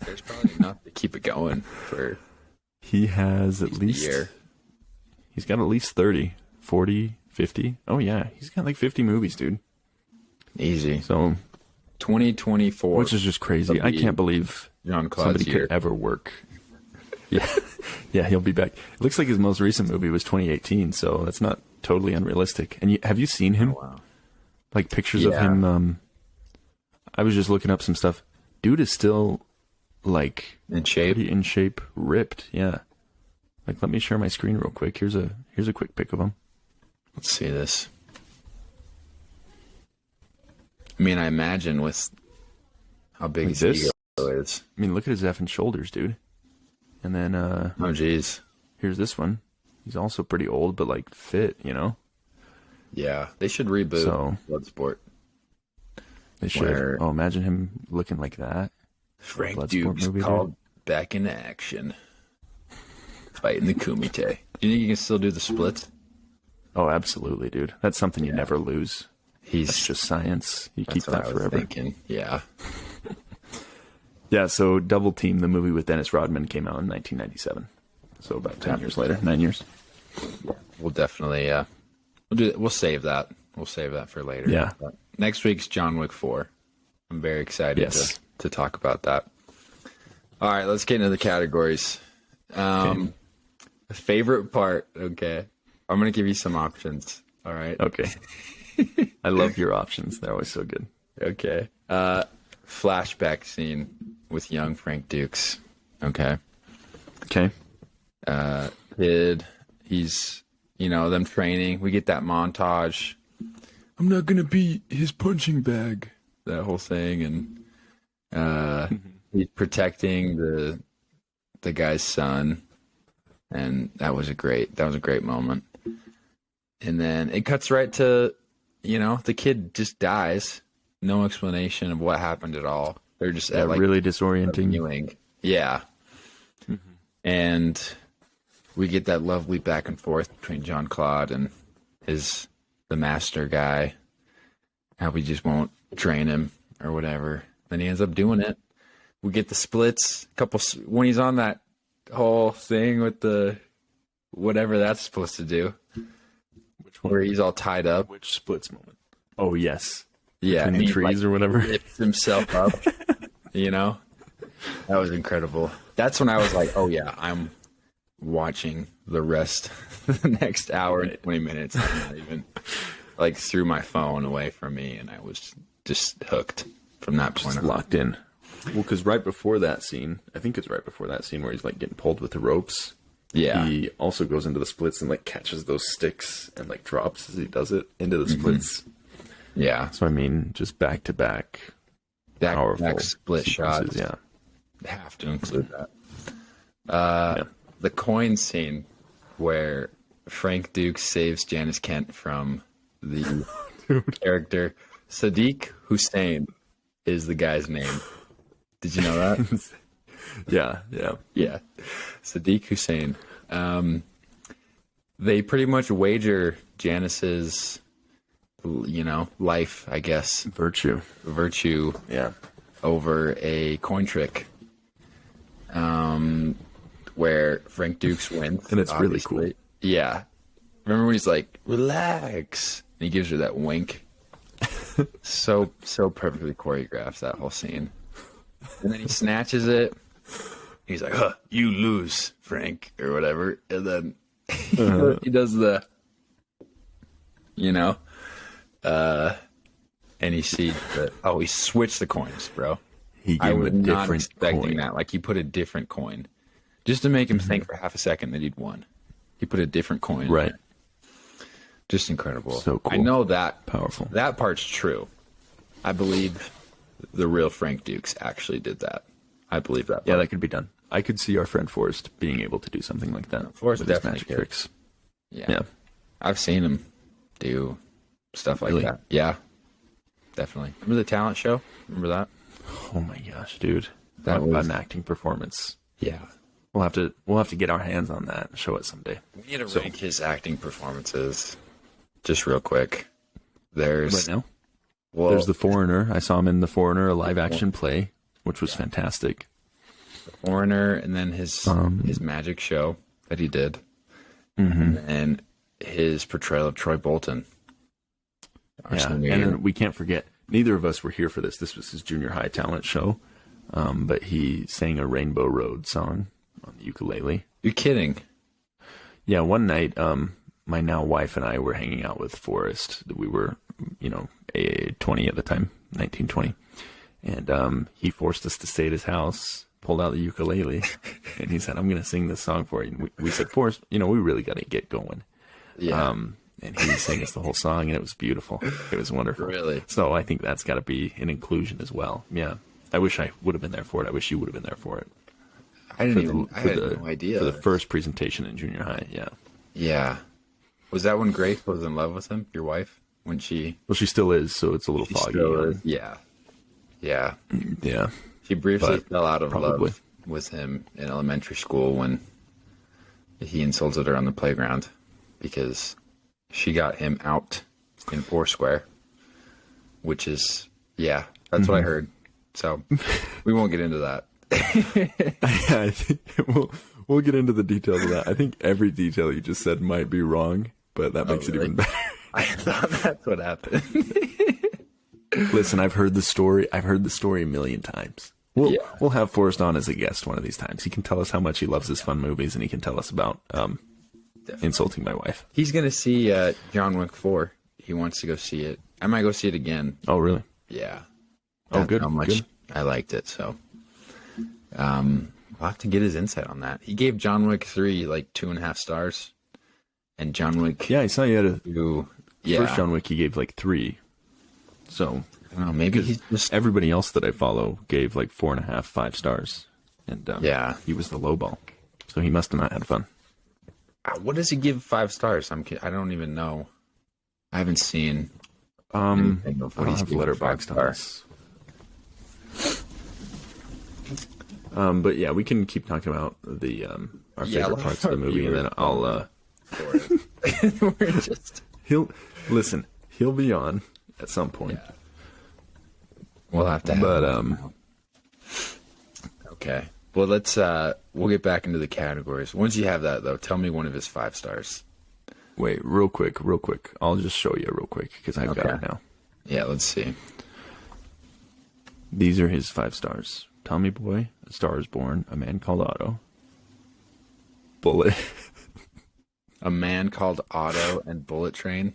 There's probably enough to keep it going for He has at a least year. He's got at least 30, 40, 50. Oh yeah, he's got like 50 movies, dude. Easy. So 2024. which is just crazy. I can't believe Jean-Claude's somebody year. could ever work. Yeah. Yeah, he'll be back. It looks like his most recent movie was 2018, so that's not totally unrealistic. And have you seen him? Oh, wow. Like pictures of Yeah. him. I was just looking up some stuff. Dude is still like In shape. pretty in shape, ripped. Yeah. Like, let me share my screen real quick. Here's a quick pic of him. Let's see this. I mean, I imagine with how big Like his this? ego is. I mean, look at his effing shoulders, dude. And then Oh, jeez. here's this one. He's also pretty old, but like fit, Yeah, they should reboot So- Bloodsport. They should. Where- Oh, imagine him looking like that. Frank Bloodsport Dukes movie, called back into action, fighting the Kumite. Do you think you can still do the splits? Oh, absolutely, dude. That's something you never lose. He's That's just science. You keep that's what that I was forever. thinking. Yeah, Yeah, so Double Team, the movie with Dennis Rodman, came out in 1997. So about 10 years later, 9 years. we'll definitely we'll save that. We'll save that for later. Yeah. But next week's John Wick 4. I'm very excited Yes. to talk about that. All right, let's get into the categories. Favorite part. Okay, I'm gonna give you some options. All right. Okay. I love your options. They're always so good. Okay. Flashback scene with young Frank Dukes. Okay. Okay. Kid, he's, them training. We get that montage. I'm not going to be his punching bag. That whole thing. And he's protecting the guy's son. And that was a great moment. And then it cuts right to, the kid just dies. No explanation of what happened at all. They're just at, really disorienting. viewing. Yeah. Mm-hmm. And we get that lovely back and forth between John Claude and the master guy. How we just won't train him or whatever. Then he ends up doing it. We get the splits. When he's on that whole thing with the whatever that's supposed to do. Which one? Where he's all tied up. Which splits moment? Oh, yes. Yeah. Between the trees or whatever. Lifts himself up. That was incredible. That's when I was like, oh yeah, I'm watching the rest of the next hour and 20 minutes. I'm not even threw my phone away from me, and I was just hooked from that point on. Locked in. Well, because right before that scene, I think it's right before that scene where he's getting pulled with the ropes. Yeah. He also goes into the splits and catches those sticks and drops as he does it into the splits. Yeah. So I mean, just back to back, powerful split shots. Yeah. Have to include that. The coin scene where Frank Dukes saves Janice Kent from the character Sadiq Hussein is the guy's name. Did you know that? Yeah. Sadiq Hussein. They pretty much wager Janice's, life, I guess. Virtue. Yeah. Over a coin trick. Where Frank Dukes wins. And it's really cool. Yeah. Remember when he's like, relax? And he gives her that wink. So perfectly choreographed, that whole scene. And then he snatches it. He's like, you lose, Frank, or whatever. And then he does the, and he sees that, he switched the coins, bro. He gave him a different not expecting coin. that. He put a different coin. Just to make him think for half a second that he'd won. He put a different coin in Right. there. Just incredible. So cool. I know that Powerful. That part's true. I believe the real Frank Dukes actually did that. I believe that part. Yeah, that could be done. I could see our friend Forrest being able to do something like that. Forrest with his definitely magic could. tricks. Yeah. I've seen him do stuff like that. Yeah. Definitely. Remember the talent show? Remember that? Oh my gosh, dude. That was an acting performance. Yeah. We'll have to get our hands on that and show it someday. We need to rank his acting performances just real quick. There's right now. There's The Foreigner. I saw him in The Foreigner, a live action play, which was fantastic. The Foreigner, and then his magic show that he did, and his portrayal of Troy Bolton. And then we can't forget, neither of us were here for this. This was his junior high talent show, but he sang a Rainbow Road song on the ukulele. You're kidding? Yeah, one night, my now wife and I were hanging out with Forrest. We were, 20 at the time, 1920. And he forced us to stay at his house, pulled out the ukulele, and he said, I'm going to sing this song for you. And we said, Forrest, we really got to get going. Yeah. And he sang us the whole song, and it was beautiful. It was wonderful. Really? So I think that's got to be an inclusion as well. Yeah. I wish I would have been there for it. I wish you would have been there for it. I had no idea. For the first presentation in junior high, yeah. Yeah. Was that when Grace was in love with him, your wife? Well, she still is, so it's a little foggy. Yeah. Yeah. Yeah. She briefly fell out of probably. love with him in elementary school when he insulted her on the playground because she got him out in Foursquare, which is, that's what I heard. So we won't get into that. I think we'll get into the details of that. I think every detail you just said might be wrong, but that makes it even better. I thought that's what happened. Listen, I've heard the story a million times. We'll have Forrest on as a guest one of these times. He can tell us how much he loves his fun movies, and he can tell us about insulting my wife. He's going to see John Wick 4. He wants to go see it. I might go see it again. Oh, really? Yeah. Oh, good. How much good. I liked it, so. I'll have to get his insight on that. He gave John Wick 3 2.5 stars. And John Wick... Yeah, I saw you had a... First John Wick he gave 3. So... I don't know, maybe he's just... Everybody else that I follow gave 4.5, 5 stars. And he was the low ball. So he must have not had fun. What does he give 5 stars? I don't even know. I haven't seen anything of I what don't he's have given letterboxd 5 on stars. this. But yeah, we can keep talking about the our favorite parts of the movie, and then I'll We're just... he'll be on at some point. Yeah. We'll have to have But okay. Well, let's we'll get back into the categories. Once you have that, though, tell me one of his 5 stars. wait, real quick. I'll just show you real quick because I've got it now. Yeah, let's see. These are his 5 stars. Tommy Boy, A Star Is Born, A Man Called Otto, Bullet. A Man Called Otto and Bullet Train.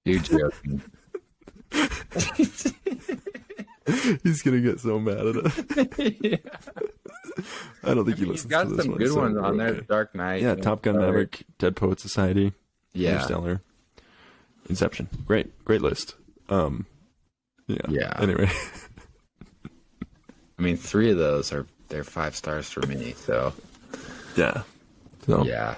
You're joking. He's gonna get so mad at us. Yeah. I don't think he He's listens got to this some one. good so ones on we're there. okay. Dark Knight. Yeah, Top Gun Maverick, Dead Poet Society, Yeah. Interstellar, Inception. Great list. Yeah. Anyway, I mean, 3 of those they're 5 stars for me. So yeah. So yeah,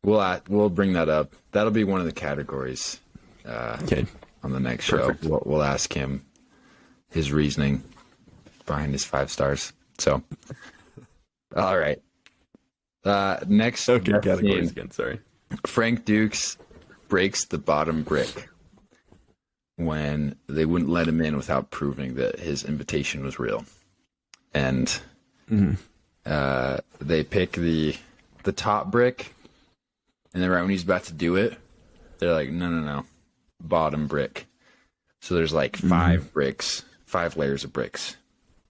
we'll bring that up. That'll be one of the categories. Okay. On the next show, Perfect. we'll ask him his reasoning behind his 5 stars. So, all right. Next, Okay. best Categories scene. again. Sorry. Frank Dukes breaks the bottom brick when they wouldn't let him in without proving that his invitation was real, and they pick the top brick, and then right when he's about to do it, they're like, no, bottom brick. So there's like 5 bricks, 5 layers of bricks,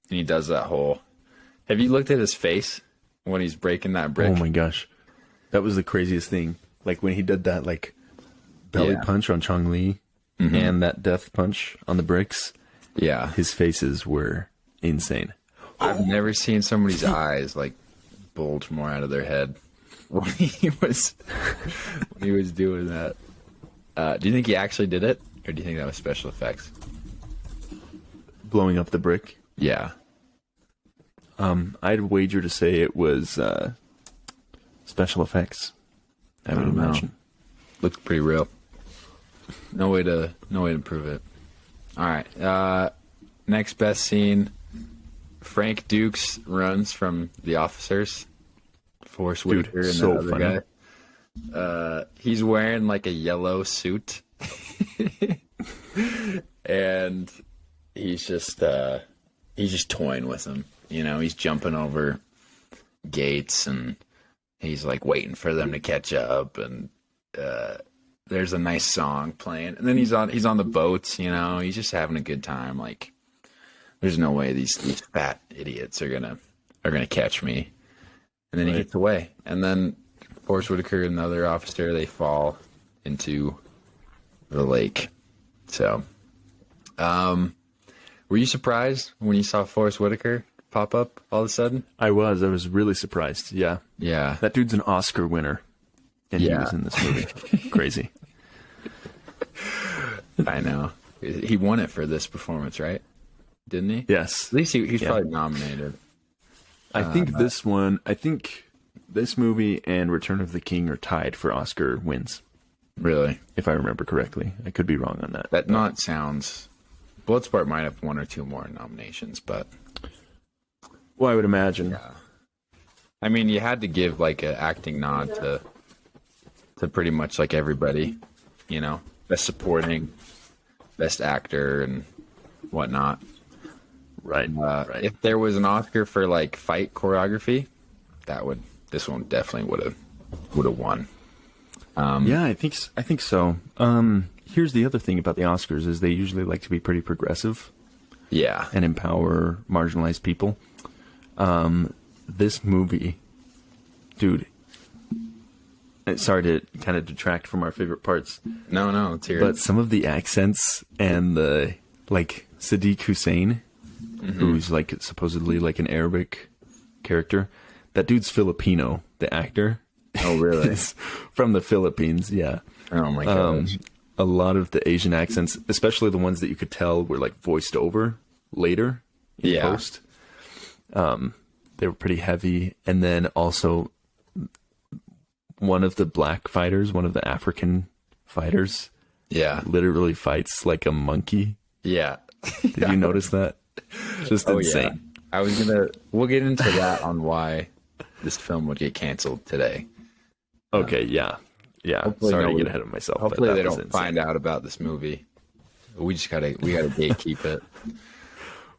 and he does that whole. Have you looked at his face when he's breaking that brick? Oh my gosh, that was the craziest thing. Like when he did that like belly punch on Chong Li and that death punch on the bricks. Yeah, His faces were insane. I've never seen somebody's eyes like bulge more out of their head when he was doing that. Do you think he actually did it, or do you think that was special effects? Blowing up the brick. Yeah, I'd wager to say it was special effects. I would don't know. imagine. looked pretty real. No way to prove it. All right, next best scene. Frank Dukes runs from the officers. Forrest Whitaker and so that other funny. guy. He's wearing like a yellow suit, and he's just toying with him. You know, he's jumping over gates, and he's like waiting for them to catch up. And there's a nice song playing, and then he's on the boats. You know, he's just having a good time. Like, there's no way these fat idiots are gonna catch me. And then he gets away, and then Forrest Whitaker and the other officer, they fall into the lake. So, were you surprised when you saw Forrest Whitaker pop up all of a sudden? I was really surprised. Yeah. Yeah. That dude's an Oscar winner. And he Yeah. was in this movie. Crazy. I know. He won it for this performance, right? Didn't he? Yes. At least he's Yeah. probably nominated. I think this movie and Return of the King are tied for Oscar wins, Really? if I remember correctly. I could be wrong on that. That not sounds... Bloodsport might have 1 or 2 more nominations, but... Well, I would imagine. I mean, you had to give like an acting nod to pretty much like everybody, you know, best supporting, best actor, and whatnot. Right. Right. If there was an Oscar for like fight choreography, this one definitely would have won. Yeah, I think so. Here's the other thing about the Oscars is they usually like to be pretty progressive Yeah, and empower marginalized people. This movie, dude, sorry to kind of detract from our favorite parts, no, it's here. but some of the accents and the, like, Sadiq Hussein, who's like supposedly like an Arabic character, that dude's Filipino, the actor. Oh, really? Is from the Philippines, yeah. Oh my gosh. A lot of the Asian accents, especially the ones that you could tell were like voiced over later in Yeah. post. They were pretty heavy. And then also one of the black fighters, one of the African fighters, literally fights like a monkey. Yeah. Did you notice that? Just insane. Yeah. We'll get into that on why this film would get canceled today. Okay, yeah. Sorry to get ahead of myself. Hopefully they don't find out about this movie. We gotta gatekeep it.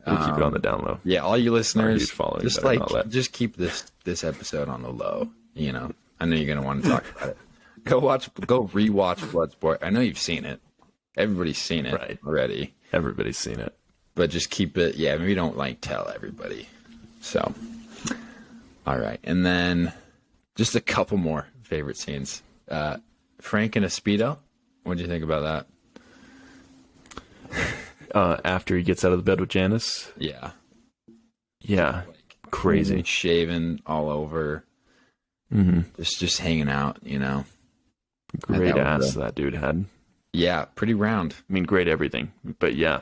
We'll keep it on the down low. Yeah, all you listeners, just keep this episode on the low. You know, I know you're gonna want to talk about it. Go rewatch Bloodsport. I know you've seen it. Everybody's seen it already. Everybody's seen it. But just keep it. Yeah, maybe don't tell everybody. So, all right, and then just a couple more favorite scenes. Frank in a Speedo. What do you think about that? After he gets out of the bed with Janice. Yeah, crazy, shaven all over. Just hanging out, you know. Great ass that dude had. Yeah, pretty round. I mean, great everything, but yeah,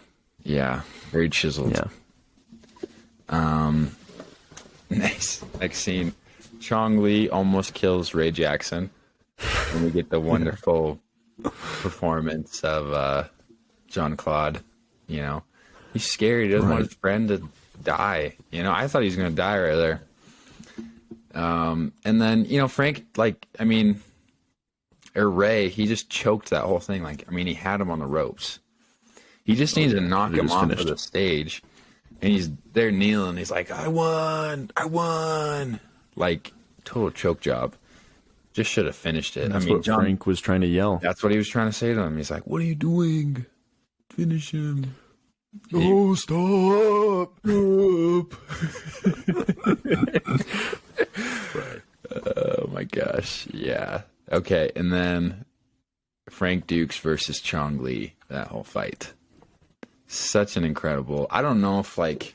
very chiseled. Yeah. Nice. Next scene, Chong Li almost kills Ray Jackson, and we get the wonderful performance of John Claude. You know, he's scared. He doesn't want his friend to die. You know, I thought he was going to die right there. And then, you know, Frank, or Ray, he just choked that whole thing. He had him on the ropes. He just needs to knock him off of the stage. And he's there kneeling. He's like, I won. Total choke job. Just should have finished it. That's what Frank was trying to yell. That's what he was trying to say to him. He's like, what are you doing? Finish him. Oh, stop. Oh my gosh. Yeah. Okay. And then Frank Dukes versus Chong Li, that whole fight. Such an incredible. I don't know if I've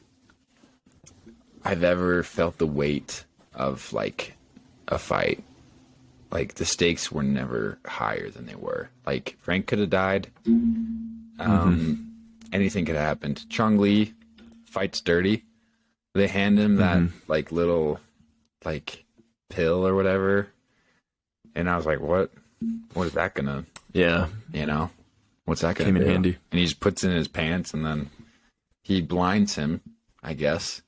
ever felt the weight of a fight. The stakes were never higher than they were. Frank could have died. Anything could have happened. Chong Li fights dirty. They hand him that little pill or whatever, and I was like, "What is that gonna?" Yeah, you know, what's that gonna came in handy? And he just puts it in his pants, and then he blinds him, I guess.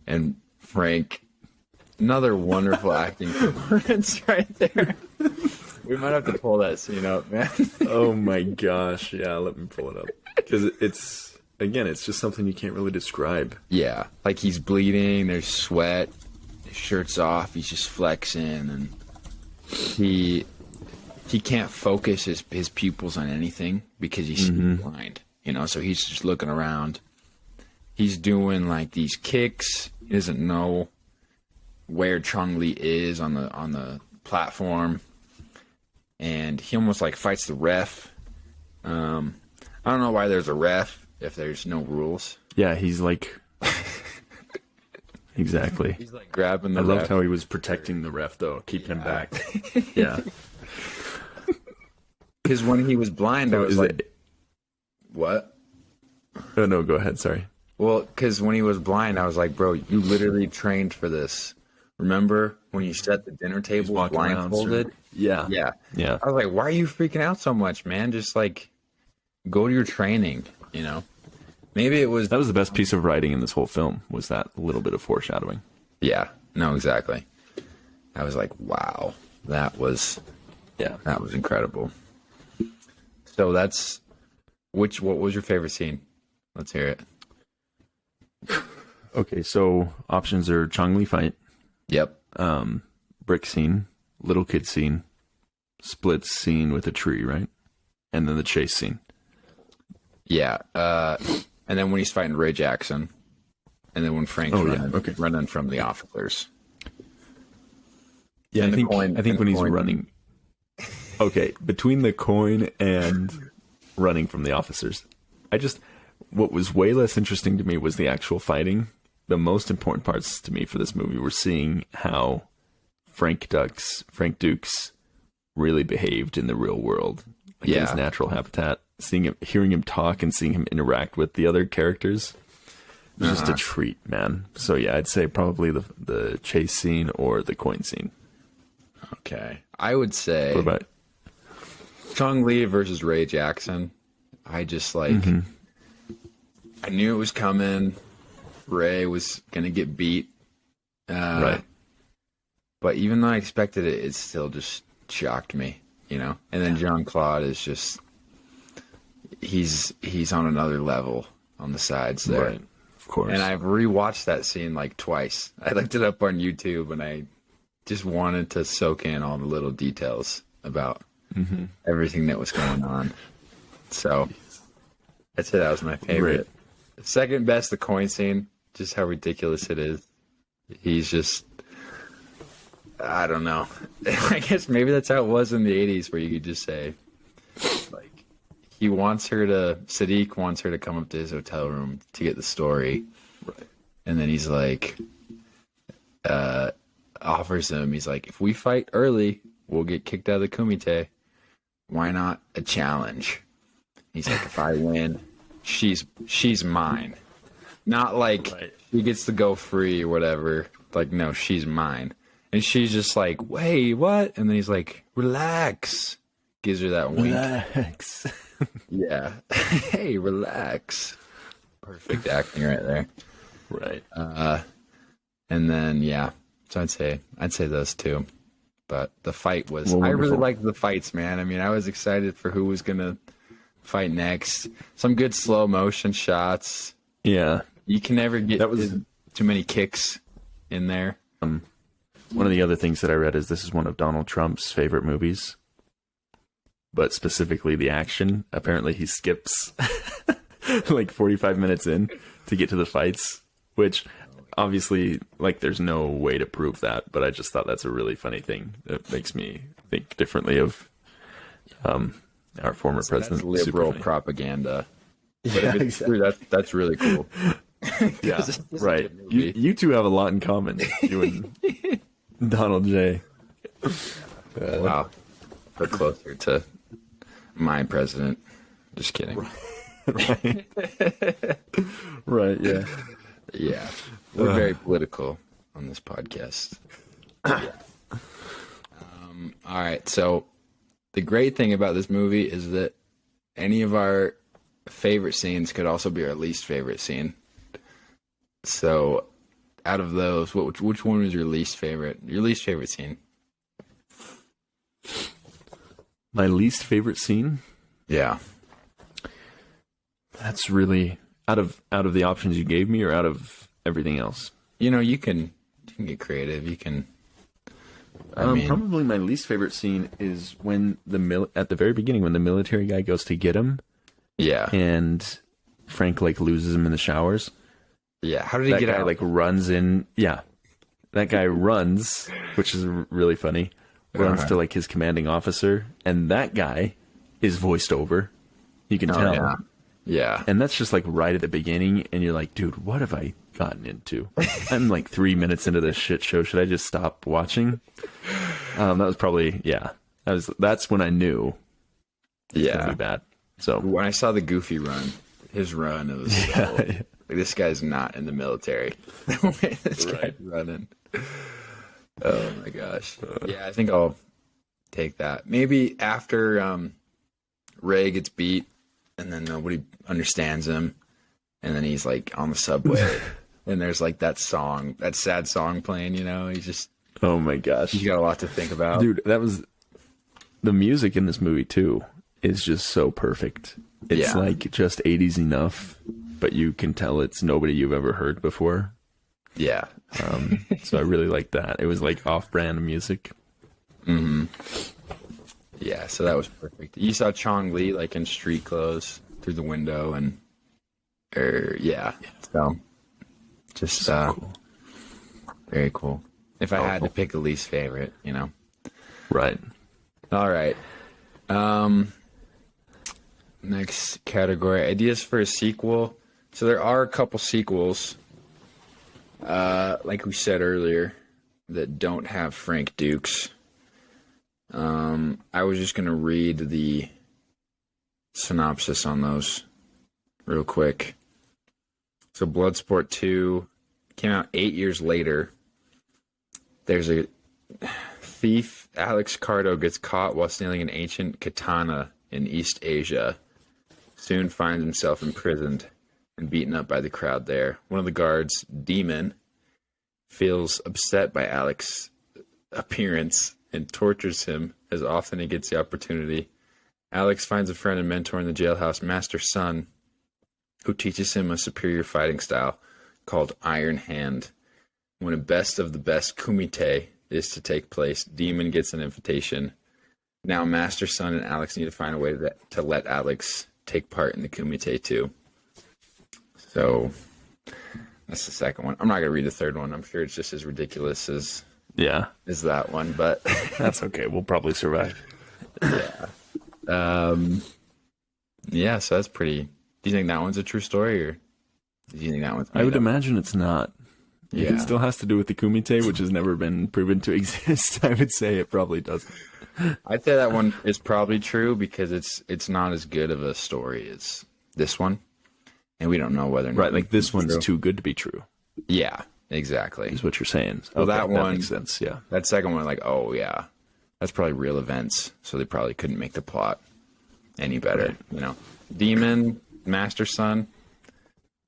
And Frank, another wonderful acting performance right there. We might have to pull that scene up, man. Oh my gosh, yeah, let me pull it up because it's just something you can't really describe. Yeah, he's bleeding, there's sweat, his shirt's off, he's just flexing, and he can't focus his pupils on anything because he's blind, you know. So he's just looking around. He's doing these kicks. He doesn't know where Chong Li is on the platform, and he almost fights the ref. I don't know why there's a ref if there's no rules. Yeah, he's exactly. He's grabbing the ref. I loved how he was protecting the ref, though, keeping him back. Yeah. Because when he was blind, I was what? Oh, no, go ahead. Sorry. Well, because when he was blind, I was like, bro, you literally trained for this. Remember when you set the dinner table blindfolded? Yeah. I was like, why are you freaking out so much, man? Just go to your training, you know? Maybe it was... That was the best piece of writing in this whole film, was that little bit of foreshadowing. Yeah, no, exactly. I was like, wow, that was incredible. So that's... What was your favorite scene? Let's hear it. Okay, so options are Chong Li fight. Yep. Brick scene, little kid scene, splits scene with a tree, right? And then the chase scene. Yeah. And then when he's fighting Ray Jackson, and then when Frank's running from the officers. Yeah, I think when he's running. Okay, between the coin and running from the officers, what was way less interesting to me was the actual fighting. The most important parts to me for this movie were seeing how Frank Dukes really behaved in the real world, in his natural habitat. Hearing him talk and seeing him interact with the other characters. It was just a treat, man. So yeah, I'd say probably the chase scene or the coin scene. Okay. I would say What about? Chong Li versus Ray Jackson. I just I knew it was coming. Ray was going to get beat. Right. But even though I expected it, it still just shocked me, you know? And then Jean-Claude is just, he's on another level on the sides there. Right. Of course. And I've rewatched that scene like twice. I looked it up on YouTube and I just wanted to soak in all the little details about everything that was going on. So I'd say that was my favorite. Right. Second best, the coin scene. Just how ridiculous it is. He's just, I don't know. I guess maybe that's how it was in the 80s, where you could just say, like, Sadiq wants her to come up to his hotel room to get the story. Right. And then he's like, offers him, he's like, if we fight early, we'll get kicked out of the Kumite. Why not a challenge? He's like, if I win, she's mine. Not like she gets to go free or whatever. Like, no, she's mine. And she's just like, wait, what? And then he's like, relax. Gives her that wink. Relax. Yeah. Hey, relax. Perfect acting right there. Right. And then, yeah. So I'd say those two. But the fight was, Well, I really wonderful. liked the fights, man. I mean, I was excited for who was going to fight next. Some good slow motion shots. Yeah. You can never get That was- too many kicks in there. One of the other things that I read is this is one of Donald Trump's favorite movies, but specifically the action. Apparently he skips like 45 minutes in to get to the fights, which obviously, like, there's no way to prove that, but I just thought that's a really funny thing that makes me think differently of our former president. That's Super liberal funny. propaganda. But if it's true, that's really cool. Yeah, This is a right. good movie. You two have a lot in common, you and Donald J. Wow. Put closer to my president. Just kidding. Right, yeah. Yeah. We're very political on this podcast. Yeah. All right. So the great thing about this movie is that any of our favorite scenes could also be our least favorite scene. So out of those, which one was your least favorite? Your least favorite scene? My least favorite scene? Yeah. That's really out of the options you gave me, or out of everything else? You know, you can get creative. You can. I mean, probably my least favorite scene is when at the very beginning, when the military guy goes to get him, yeah, and Frank like loses him in the showers. yeah. How did he That get guy out? like runs in. Yeah, that guy runs, which is really funny. Runs to like his commanding officer, and that guy is voiced over. You can tell. Yeah. Yeah. And that's just like right at the beginning, and you're like, dude, what have I gotten into? I'm like 3 minutes into this shit show. Should I just stop watching? That was probably, yeah. That's when I knew it was gonna be bad. So When I saw the Goofy run, his run, it was like, this guy's not in the military. The way this guy's running. Oh my gosh. Yeah, I think I'll take that. Maybe after Ray gets beat and then nobody understands him, and then he's like on the subway and there's like that sad song playing, you know, oh my gosh, you got a lot to think about. dude. That was the music in this movie too is just so perfect. It's like just 80s enough, but you can tell it's nobody you've ever heard before. Yeah. So I really like that. It was like off-brand music. Yeah, so that was perfect. You saw Chong Li like in street clothes through the window, and so just Cool. very cool. If I had to pick a least favorite, you know. Right. All right. Next category, ideas for a sequel. So there are a couple sequels, like we said earlier, that don't have Frank Dukes. I was just going to read the synopsis on those real quick. So Bloodsport 2 came out 8 years later. There's a thief, Alex Cardo, gets caught while stealing an ancient katana in East Asia. Soon finds himself imprisoned and beaten up by the crowd there. One of the guards, Demon, feels upset by Alex's appearance and tortures him as often he gets the opportunity. Alex finds a friend and mentor in the jailhouse, Master Sun, who teaches him a superior fighting style called Iron Hand. When a best of the best kumite is to take place, Demon gets an invitation. Now Master Sun and Alex need to find a way to let Alex take part in the kumite too. So that's the second one. I'm not going to read the third one. I'm sure it's just as ridiculous as that one, but That's okay. We'll probably survive. yeah, so that's pretty. Do you think that one's a true story, or do you think that one's made I would up? imagine it's not. If Yeah. it still has to do with the kumite, which has never been proven to exist, I would say it probably doesn't. I'd say that one is probably true because it's not as good of a story as this one, and we don't know whether or not Right, like this it's one's true. too good to be true, Yeah, exactly. is what you're saying. Well, Okay, that one- makes sense, yeah. That second one, like, oh yeah, that's probably real events, so they probably couldn't make the plot any better. Right. You know, Demon, Master Son,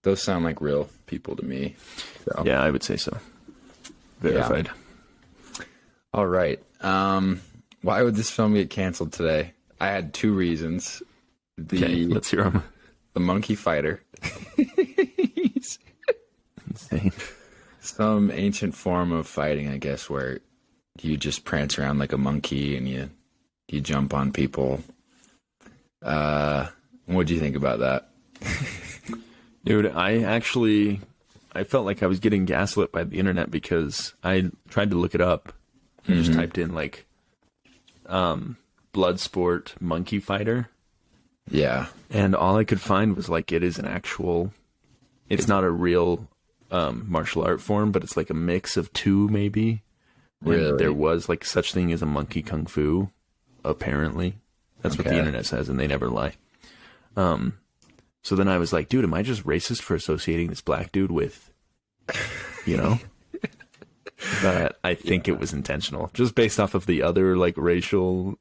those sound like real people to me. So. Yeah, I would say so. Verified. All right. Why would this film get canceled today? I had two reasons. Okay, let's hear them. The monkey fighter. Insane. Some ancient form of fighting, I guess, where you just prance around like a monkey and you jump on people. What do you think about that? Dude, I felt like I was getting gaslit by the internet because I tried to look it up and just typed in like Bloodsport monkey fighter, Yeah. and all I could find was like it is an actual, it's not a real martial art form, but it's like a mix of two maybe. And Really? there was like such thing as a monkey kung fu, apparently. That's what the Okay. internet says, and they never lie. So then I was like, dude, am I just racist for associating this black dude with, you know? But I think it was intentional, just based off of the other like racial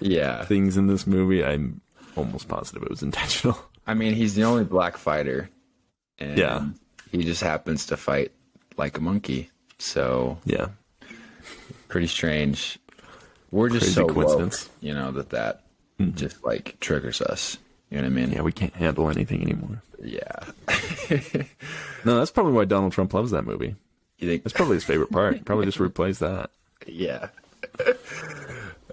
Yeah. things in this movie. I'm almost positive it was intentional. I mean, he's the only black fighter. And Yeah. he just happens to fight like a monkey. So, Yeah, pretty strange. We're just Crazy so coincidence. woke, you know, that just like triggers us. You know what I mean? yeah, we can't handle anything anymore. Yeah. No, that's probably why Donald Trump loves that movie. You think? That's probably his favorite part. Probably just replace that. Yeah.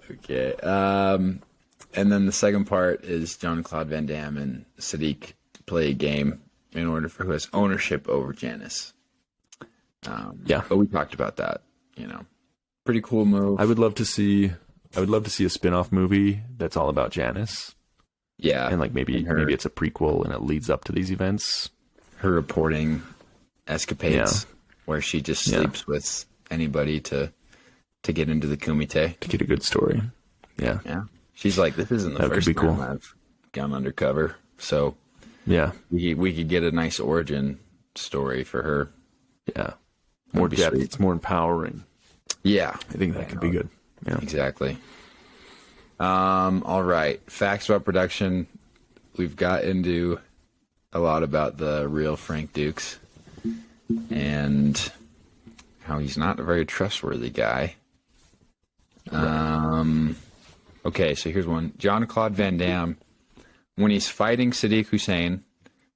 Okay. And then the second part is Jean-Claude Van Damme and Sadiq play a game in order for who has ownership over Janice. Yeah. But we talked about that. You know, pretty cool move. I would love to see a spin-off movie that's all about Janice. Yeah. And like maybe her, maybe it's a prequel and it leads up to these events. her reporting escapades where she just Yeah. sleeps with anybody to get into the kumite. To get a good story. Yeah. Yeah. She's like, this isn't the That could first be time cool. I've gone undercover. So Yeah. we could get a nice origin story for her. Yeah. More be depth. sweet. It's more empowering. Yeah. I think that could be good. Yeah. Exactly. All right. Facts about production. We've got into a lot about the real Frank Dukes and how he's not a very trustworthy guy. Okay, so here's one. Jean-Claude Van Damme, when he's fighting Sadiq Hussein,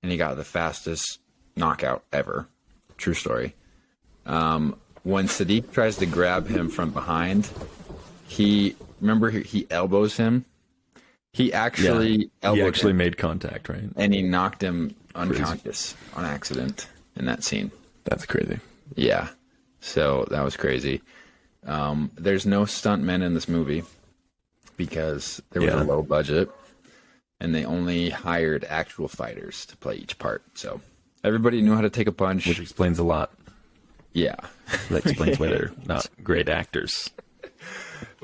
and he got the fastest knockout ever. True story. When Sadiq tries to grab him from behind, he elbows him. He actually elbowed He actually him, made contact, right? and he knocked him unconscious on accident in that scene. That's crazy. Yeah, so that was crazy. There's no stuntmen in this movie because there was Yeah. a low budget, and they only hired actual fighters to play each part. So everybody knew how to take a punch. Which explains a lot. Yeah. That explains why they're not great actors.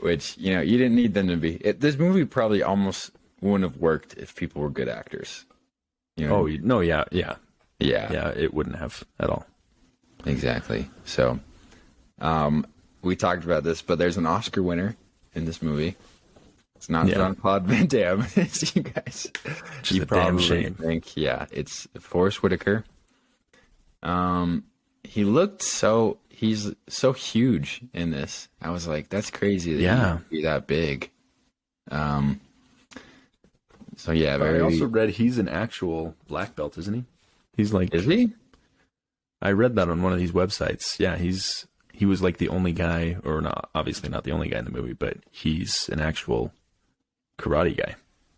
Which, you know, you didn't need them to be. This movie probably almost wouldn't have worked if people were good actors. You know? Oh, no, yeah. Yeah, it wouldn't have at all. exactly. So, we talked about this, but there's an Oscar winner in this movie. It's not Jean-Claude Van Damme, as you guys. Which is a damn shame. Think, yeah, it's Forrest Whitaker. He's so huge in this. I was like, that's crazy that he would be that big. So yeah, I also read he's an actual black belt, isn't he? He's like, is he? I read that on one of these websites. Yeah, he was like the only guy, or not, obviously not the only guy in the movie, but he's an actual karate guy.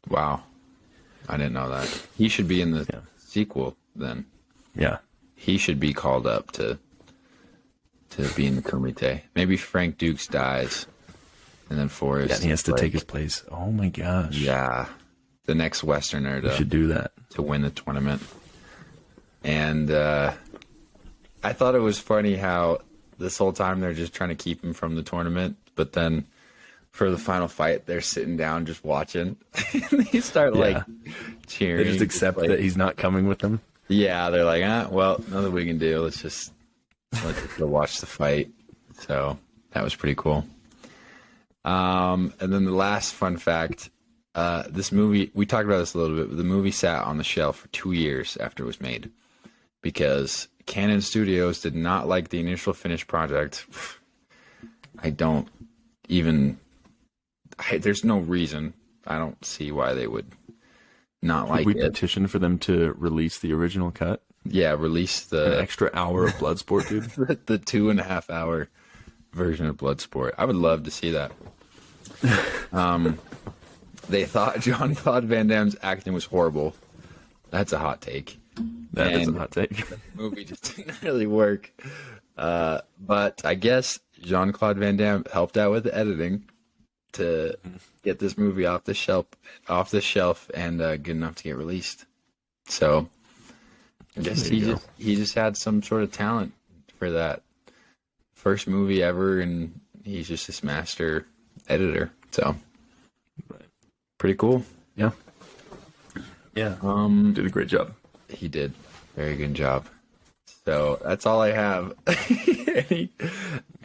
Wow, I didn't know that. He should be in the sequel then. Yeah, he should be called up to be in the Kumite. Maybe Frank Dukes dies, and then Forrest. Yeah, he has to take his place. Oh my gosh. Yeah, the next Westerner should do that to win the tournament. And I thought it was funny how this whole time they're just trying to keep him from the tournament, but then for the final fight, they're sitting down just watching. And they start cheering. They just accept that he's not coming with them. Yeah, they're like, well, nothing we can do. Let's just go watch the fight. So that was pretty cool. And then the last fun fact, this movie, we talked about this a little bit, but the movie sat on the shelf for 2 years after it was made because Canon Studios did not like the initial finished project. There's no reason. I don't see why they would not like it. We petitioned for them to release the original cut. Yeah, release an extra hour of Bloodsport, dude. the 2.5 hour version of Bloodsport. I would love to see that. They thought Jean-Claude Van Damme's acting was horrible. That's a hot take. That is a hot take. The movie just didn't really work. But I guess Jean-Claude Van Damme helped out with the editing to get this movie off the shelf and good enough to get released. So I guess he just had some sort of talent for that first movie ever, and he's just this master editor. So pretty cool. Yeah. Did a great job. He did. Very good job. So that's all I have.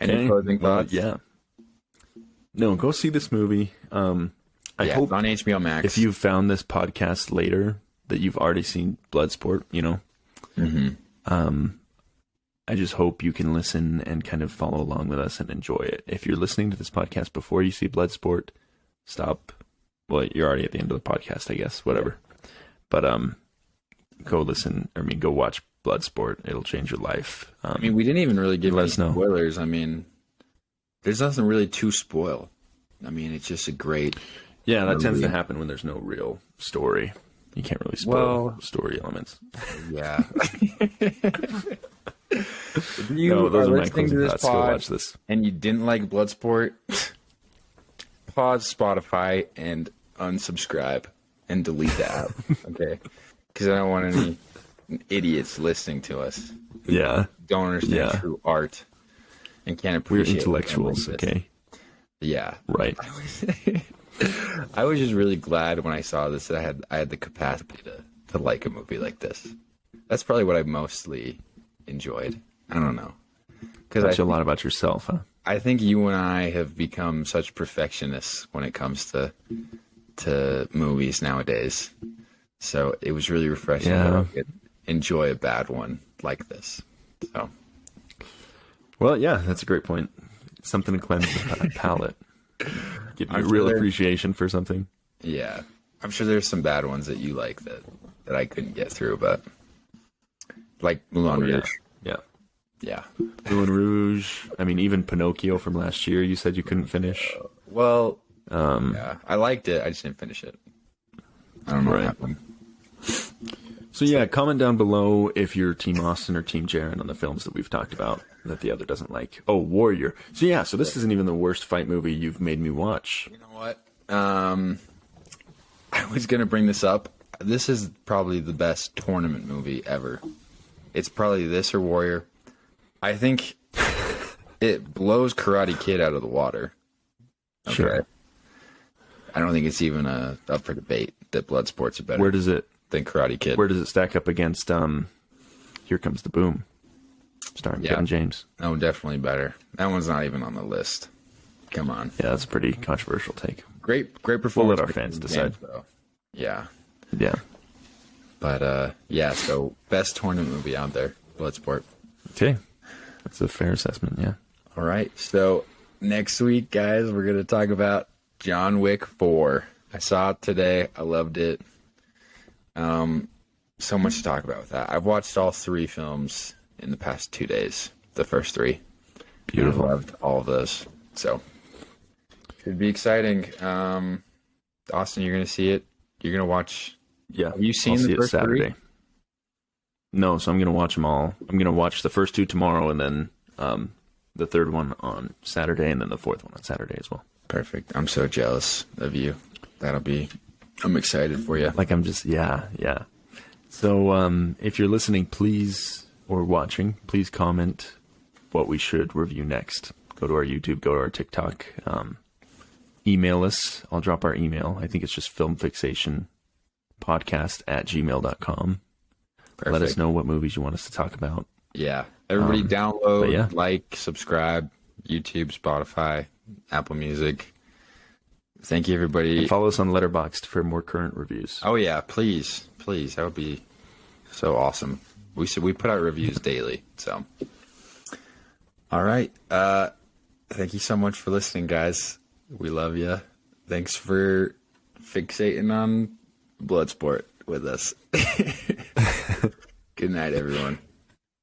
Any closing thoughts? No, go see this movie. I hope on HBO Max. If you found this podcast later that you've already seen Bloodsport, I just hope you can listen and kind of follow along with us and enjoy it. If you're listening to this podcast before you see Bloodsport, stop. Well, you're already at the end of the podcast, I guess. Whatever. But go watch Bloodsport. It'll change your life. We didn't even really give any spoilers. There's nothing really to spoil. It's just a great... Yeah, that tends to happen when there's no real story. You can't really spoil story elements. Yeah. If you those are are my listening to closing this thoughts. Go pod watch this. and you didn't like Bloodsport, pause Spotify and unsubscribe and delete the app, okay? Because I don't want any idiots listening to us. Yeah. Don't understand true art and can't appreciate. We're intellectuals, okay? Yeah. Right. I was just really glad when I saw this that I had the capacity to like a movie like this. That's probably what I mostly enjoyed. I don't know. Because I know a lot about yourself, huh? I think you and I have become such perfectionists when it comes to movies nowadays. So it was really refreshing that I could enjoy a bad one like this. So, well, yeah, that's a great point. Something to cleanse the palate. Give you a real appreciation for something. Yeah. I'm sure there's some bad ones that you like that I couldn't get through, but like Moulin Rouge. Yeah. Moulin Rouge. Even Pinocchio from last year, you said you couldn't finish. I liked it. I just didn't finish it. I don't know what happened. So yeah, comment down below if you're Team Austin or Team Jaren on the films that we've talked about that the other doesn't like. Oh, Warrior. So yeah, this isn't even the worst fight movie you've made me watch. You know what? I was going to bring this up. This is probably the best tournament movie ever. It's probably this or Warrior. I think it blows Karate Kid out of the water. Okay? Sure. I don't think it's even up for debate that Bloodsport's better. Where does it than Karate Kid? Where does it stack up against Here Comes the Boom, starring Kevin James. Oh, definitely better. That one's not even on the list. Come on. Yeah, that's a pretty controversial take. Great performance. We'll let our fans decide. Though. Yeah. Yeah. But, so best tournament movie out there, Bloodsport. Okay. That's a fair assessment, yeah. All right. So next week, guys, we're going to talk about John Wick 4. I saw it today. I loved it. So much to talk about with that. I've watched all 3 films in the past 2 days, the first 3. Beautiful. I loved all of those. So should be exciting. Austin, you're going to see it. You're going to watch. Yeah. Have you seen I'll the see first it Saturday. 3? No, so I'm going to watch them all. I'm going to watch the first 2 tomorrow, and then the third one on Saturday, and then the fourth one on Saturday as well. Perfect. I'm so jealous of you. I'm excited for you. Like I'm just, yeah. So if you're listening, please, or watching, please comment what we should review next. Go to our YouTube, go to our TikTok, email us. I'll drop our email. I think it's just filmfixationpodcast@gmail.com. Perfect. Let us know what movies you want us to talk about. Yeah. Everybody download, but like, subscribe, YouTube, Spotify, Apple Music. Thank you, everybody. And follow us on Letterboxd for more current reviews. Oh, yeah. Please. That would be so awesome. We put out reviews daily. So, all right. Thank you so much for listening, guys. We love you. Thanks for fixating on Bloodsport with us. Good night, everyone.